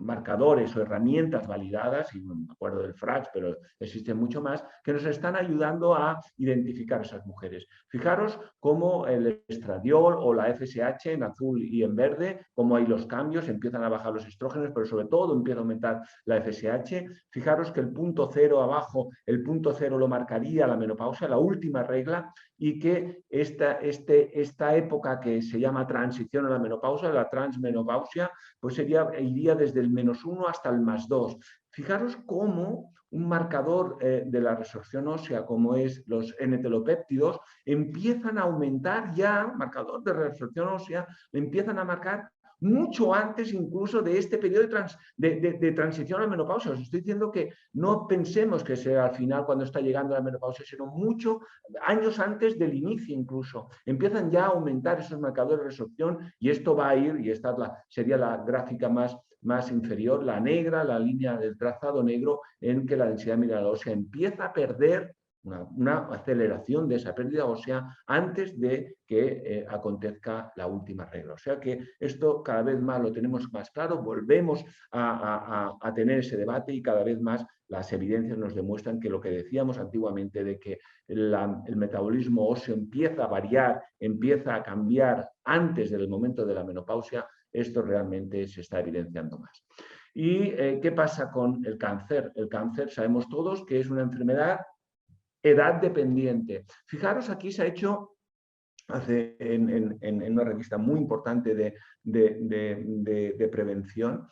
marcadores o herramientas validadas, y no me acuerdo del FRAX, pero existen mucho más, que nos están ayudando a identificar a esas mujeres. Fijaros cómo el estradiol o la FSH en azul y en verde, cómo hay los cambios, empiezan a bajar los estrógenos, pero sobre todo empieza a aumentar la FSH. Fijaros que el punto cero abajo, el punto cero lo marcaría la menopausia, la última regla, y que esta época que se llama transición a la menopausia, la transmenopausia, pues iría desde el -1 hasta el +2. Fijaros cómo un marcador de la resorción ósea, como es los N-telopéptidos, empiezan a aumentar ya, marcador de resorción ósea, empiezan a marcar mucho antes incluso de este periodo de transición a la menopausia. Os estoy diciendo que no pensemos que sea al final cuando está llegando la menopausia, sino muchos años antes del inicio incluso. Empiezan ya a aumentar esos marcadores de resorción, y esto va a ir, y esta sería la gráfica más inferior, la negra, la línea del trazado negro, en que la densidad mineral ósea empieza a perder una aceleración de esa pérdida ósea antes de que acontezca la última regla. O sea que esto cada vez más lo tenemos más claro, volvemos a tener ese debate, y cada vez más las evidencias nos demuestran que lo que decíamos antiguamente de que el metabolismo óseo empieza a variar, empieza a cambiar antes del momento de la menopausia, esto realmente se está evidenciando más. ¿Y qué pasa con el cáncer? El cáncer sabemos todos que es una enfermedad edad dependiente. Fijaros, aquí se ha hecho en una revista muy importante de prevención,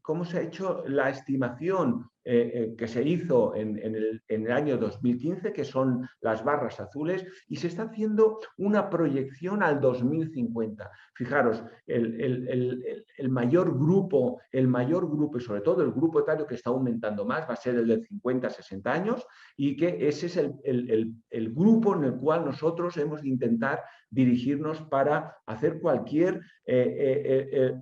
cómo se ha hecho la estimación que se hizo en el año 2015, que son las barras azules, y se está haciendo una proyección al 2050. Fijaros, el mayor grupo, y sobre todo el grupo etario que está aumentando más, va a ser el de 50 a 60 años, y que ese es el grupo en el cual nosotros hemos de intentar dirigirnos para hacer cualquier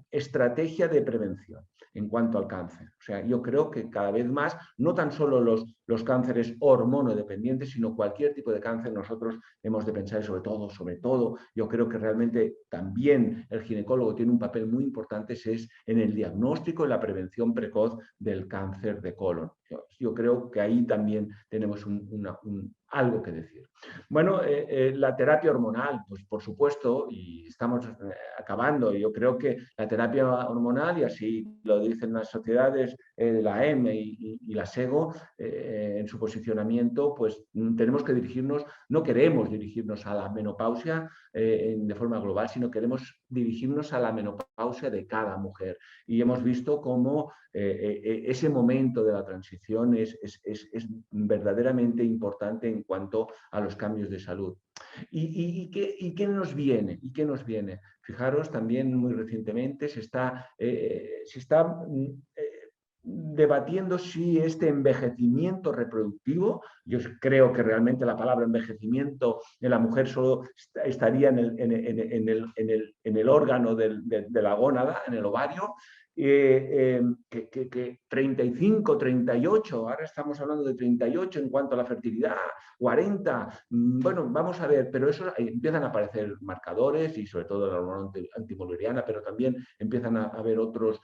estrategia de prevención en cuanto al cáncer. O sea, yo creo que cada vez más, no tan solo los cánceres hormonodependientes, sino cualquier tipo de cáncer, nosotros hemos de pensar, y sobre todo, yo creo que realmente también el ginecólogo tiene un papel muy importante, es en el diagnóstico y la prevención precoz del cáncer de colon. Yo creo que ahí también tenemos algo que decir. Bueno, la terapia hormonal, pues por supuesto, y estamos acabando. Yo creo que la terapia hormonal, y así lo dicen las sociedades, la EME y la SEGO, en su posicionamiento, pues tenemos que dirigirnos, no queremos dirigirnos a la menopausia de forma global, sino queremos dirigirnos a la menopausia de cada mujer. Y hemos visto cómo ese momento de la transición es verdaderamente importante en cuanto a los cambios de salud. ¿Y qué nos viene? ¿Y qué nos viene? Fijaros, también muy recientemente se está debatiendo si este envejecimiento reproductivo, yo creo que realmente la palabra envejecimiento de la mujer solo estaría en el órgano de la gónada, en el ovario, que 35, 38, ahora estamos hablando de 38 en cuanto a la fertilidad, 40, bueno, vamos a ver, pero eso empiezan a aparecer marcadores y sobre todo la hormona antimoleriana, pero también empiezan a haber otros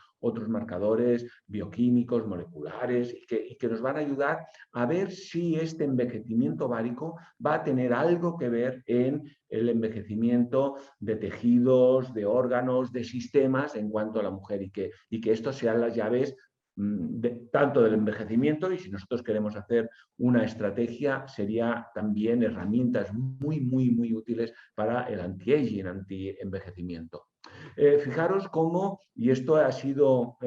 marcadores bioquímicos, moleculares, y que nos van a ayudar a ver si este envejecimiento ovárico va a tener algo que ver en el envejecimiento de tejidos, de órganos, de sistemas en cuanto a la mujer, y que estos sean las llaves tanto del envejecimiento, y si nosotros queremos hacer una estrategia, sería también herramientas muy útiles para el anti-aging, anti-envejecimiento. Fijaros cómo, y esto ha sido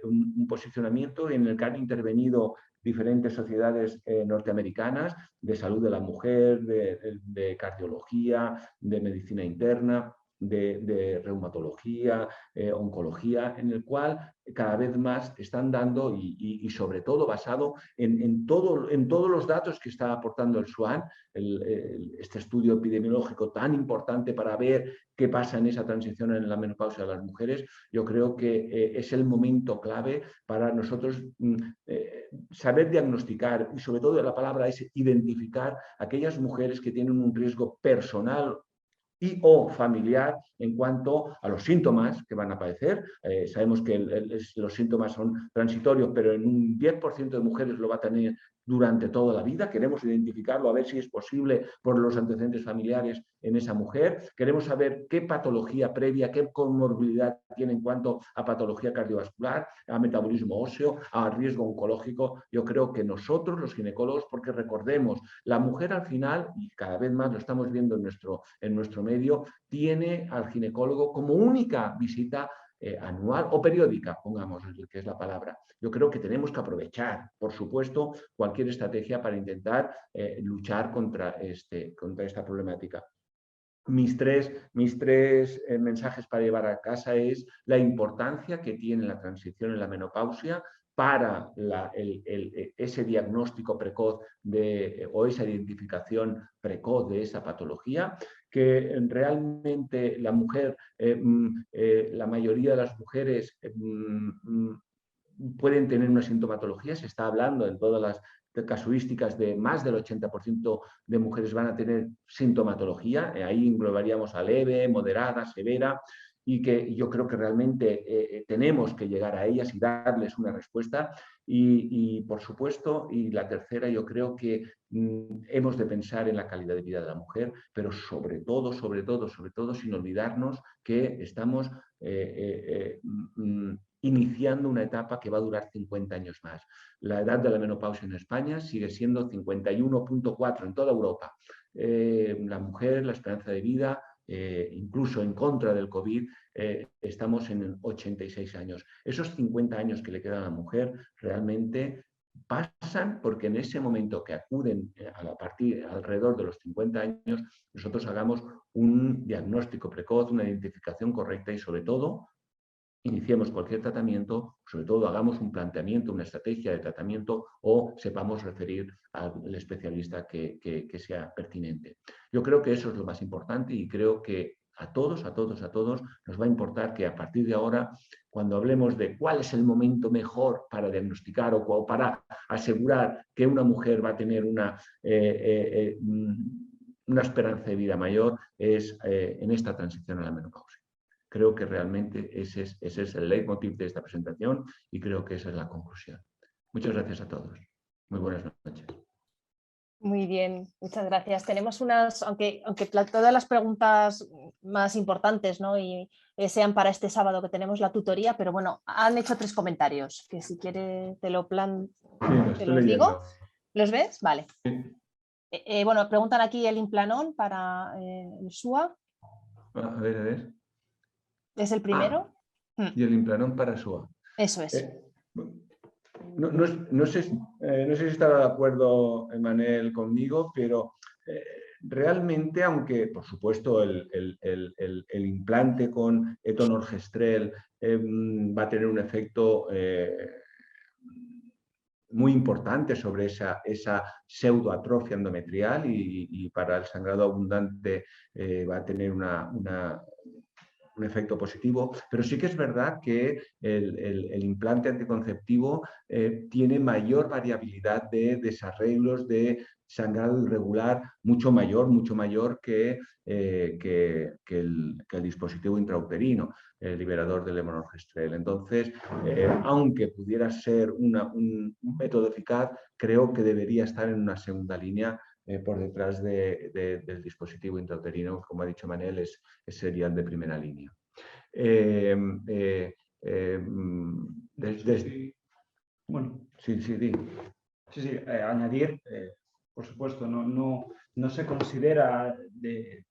un posicionamiento en el que han intervenido diferentes sociedades norteamericanas de salud de la mujer, de cardiología, de medicina interna, de reumatología, oncología, en el cual cada vez más están dando, y sobre todo basado en todos los datos que está aportando el SWAN, este estudio epidemiológico tan importante para ver qué pasa en esa transición en la menopausia de las mujeres. Yo creo que es el momento clave para nosotros saber diagnosticar, y sobre todo la palabra es identificar aquellas mujeres que tienen un riesgo personal y o familiar en cuanto a los síntomas que van a aparecer. Sabemos que los síntomas son transitorios, pero en un 10% de mujeres lo va a tener durante toda la vida. Queremos identificarlo, a ver si es posible por los antecedentes familiares en esa mujer. Queremos saber qué patología previa, qué comorbilidad tiene en cuanto a patología cardiovascular, a metabolismo óseo, a riesgo oncológico. Yo creo que nosotros, los ginecólogos, porque recordemos, la mujer al final, y cada vez más lo estamos viendo en nuestro medio, tiene al ginecólogo como única visita anual o periódica, pongamos, que es la palabra. Yo creo que tenemos que aprovechar, por supuesto, cualquier estrategia para intentar luchar contra esta problemática. Mis tres mensajes para llevar a casa es la importancia que tiene la transición en la menopausia para ese diagnóstico precoz o esa identificación precoz de esa patología, que realmente la mujer, la mayoría de las mujeres pueden tener una sintomatología. Se está hablando en todas las casuísticas de más del 80% de mujeres van a tener sintomatología. Ahí englobaríamos a leve, moderada, severa, y que yo creo que realmente tenemos que llegar a ellas y darles una respuesta. Y por supuesto, y la tercera, yo creo que hemos de pensar en la calidad de vida de la mujer, pero sobre todo, sin olvidarnos que estamos iniciando una etapa que va a durar 50 años más. La edad de la menopausia en España sigue siendo 51,4 en toda Europa. La mujer, la esperanza de vida incluso en contra del COVID, estamos en 86 años. Esos 50 años que le quedan a la mujer realmente pasan porque en ese momento que acuden alrededor de los 50 años, nosotros hagamos un diagnóstico precoz, una identificación correcta y sobre todo iniciemos cualquier tratamiento, sobre todo hagamos un planteamiento, una estrategia de tratamiento o sepamos referir al especialista que sea pertinente. Yo creo que eso es lo más importante y creo que a todos nos va a importar que a partir de ahora, cuando hablemos de cuál es el momento mejor para diagnosticar o para asegurar que una mujer va a tener una esperanza de vida mayor, es en esta transición a la menopausia. Creo que realmente ese es el leitmotiv de esta presentación y creo que esa es la conclusión. Muchas gracias a todos. Muy buenas noches. Muy bien, muchas gracias. Tenemos aunque todas las preguntas más importantes, ¿no? y sean para este sábado que tenemos la tutoría, pero bueno, han hecho 3 comentarios que si quieres te los digo. ¿Los ves? Vale. Sí. Bueno, preguntan aquí el Implanon para el SUA. A ver. ¿Es el primero? Y el Implanon para SUA. Eso es. No sé si estará de acuerdo Emmanuel conmigo, pero realmente, aunque por supuesto el implante con etonorgestrel va a tener un efecto muy importante sobre esa pseudoatrofia endometrial y para el sangrado abundante va a tener un efecto positivo, pero sí que es verdad que el implante anticonceptivo tiene mayor variabilidad de desarreglos de sangrado irregular, mucho mayor que el dispositivo intrauterino, el liberador del levonorgestrel. Entonces, aunque pudiera ser un método eficaz, creo que debería estar en una segunda línea por detrás del dispositivo intrauterino, como ha dicho Manel, sería el de primera línea. Bueno, sí. Añadir, por supuesto, no se considera de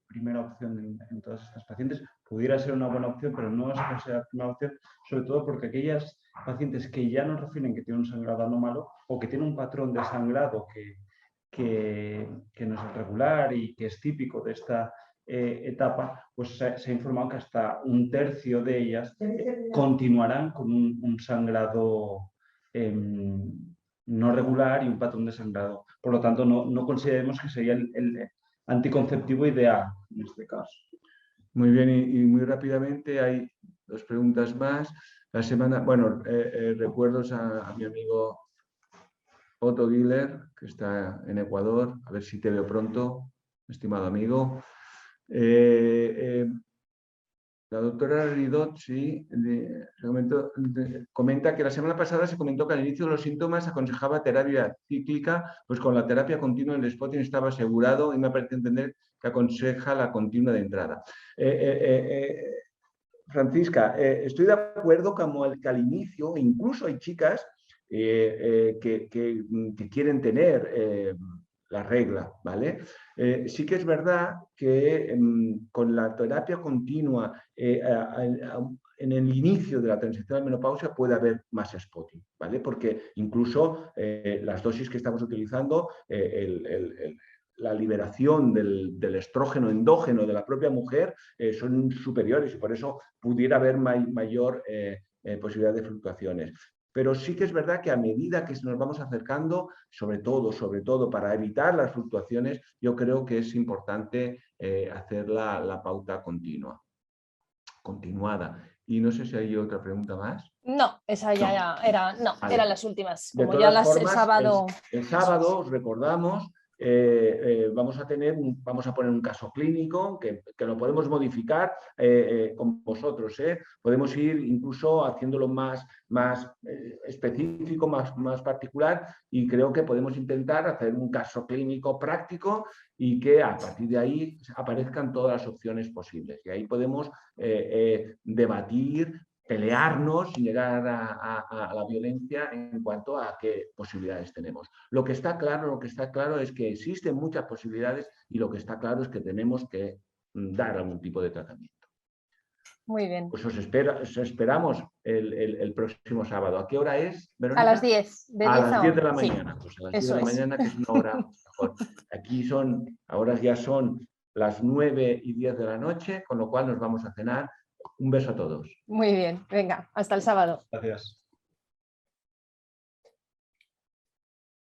primera opción en todas estas pacientes. Pudiera ser una buena opción, pero no se considera primera opción, sobre todo porque aquellas pacientes que ya nos refieren que tienen un sangrado anómalo o que tienen un patrón de sangrado que no es regular y que es típico de esta etapa, pues se ha informado que hasta 1/3 de ellas continuarán con un sangrado no regular y un patrón de sangrado. Por lo tanto, no consideremos que sería el anticonceptivo ideal en este caso. Muy bien, y muy rápidamente hay 2 preguntas más. La semana, bueno, recuerdos a mi amigo Otto Giller, que está en Ecuador, a ver si te veo pronto, estimado amigo. La doctora Ridot, sí, comenta que la semana pasada se comentó que al inicio de los síntomas aconsejaba terapia cíclica, pues con la terapia continua el spotting estaba asegurado y me parece entender que aconseja la continua de entrada. Francisca, estoy de acuerdo que al inicio, incluso hay chicas que quieren tener la regla, ¿vale? Sí que es verdad que con la terapia continua en el inicio de la transición a la menopausia puede haber más spotting, ¿vale? Porque incluso las dosis que estamos utilizando, la liberación del estrógeno endógeno de la propia mujer son superiores y por eso pudiera haber mayor posibilidad de fluctuaciones. Pero sí que es verdad que a medida que nos vamos acercando, sobre todo para evitar las fluctuaciones, yo creo que es importante hacer la pauta continuada. Y no sé si hay otra pregunta más. No, esa ya eran las últimas. Como de todas ya formas, el sábado... El sábado, os recordamos, vamos a poner un caso clínico que lo podemos modificar con vosotros. Podemos ir incluso haciéndolo más específico, más particular y creo que podemos intentar hacer un caso clínico práctico y que a partir de ahí aparezcan todas las opciones posibles. Y ahí podemos debatir, pelearnos sin llegar a la violencia en cuanto a qué posibilidades tenemos. Lo que está claro es que existen muchas posibilidades y lo que está claro es que tenemos que dar algún tipo de tratamiento. Muy bien. Pues os esperamos el próximo sábado. ¿A qué hora es, Verónica? A las 10. A las 10 de la sí. mañana. Pues a las 10 Eso de la es. mañana, que es una hora mejor. Aquí ahora ya son las 9:10 de la noche, con lo cual nos vamos a cenar. Un beso a todos. Muy bien. Venga, hasta el sábado. Gracias.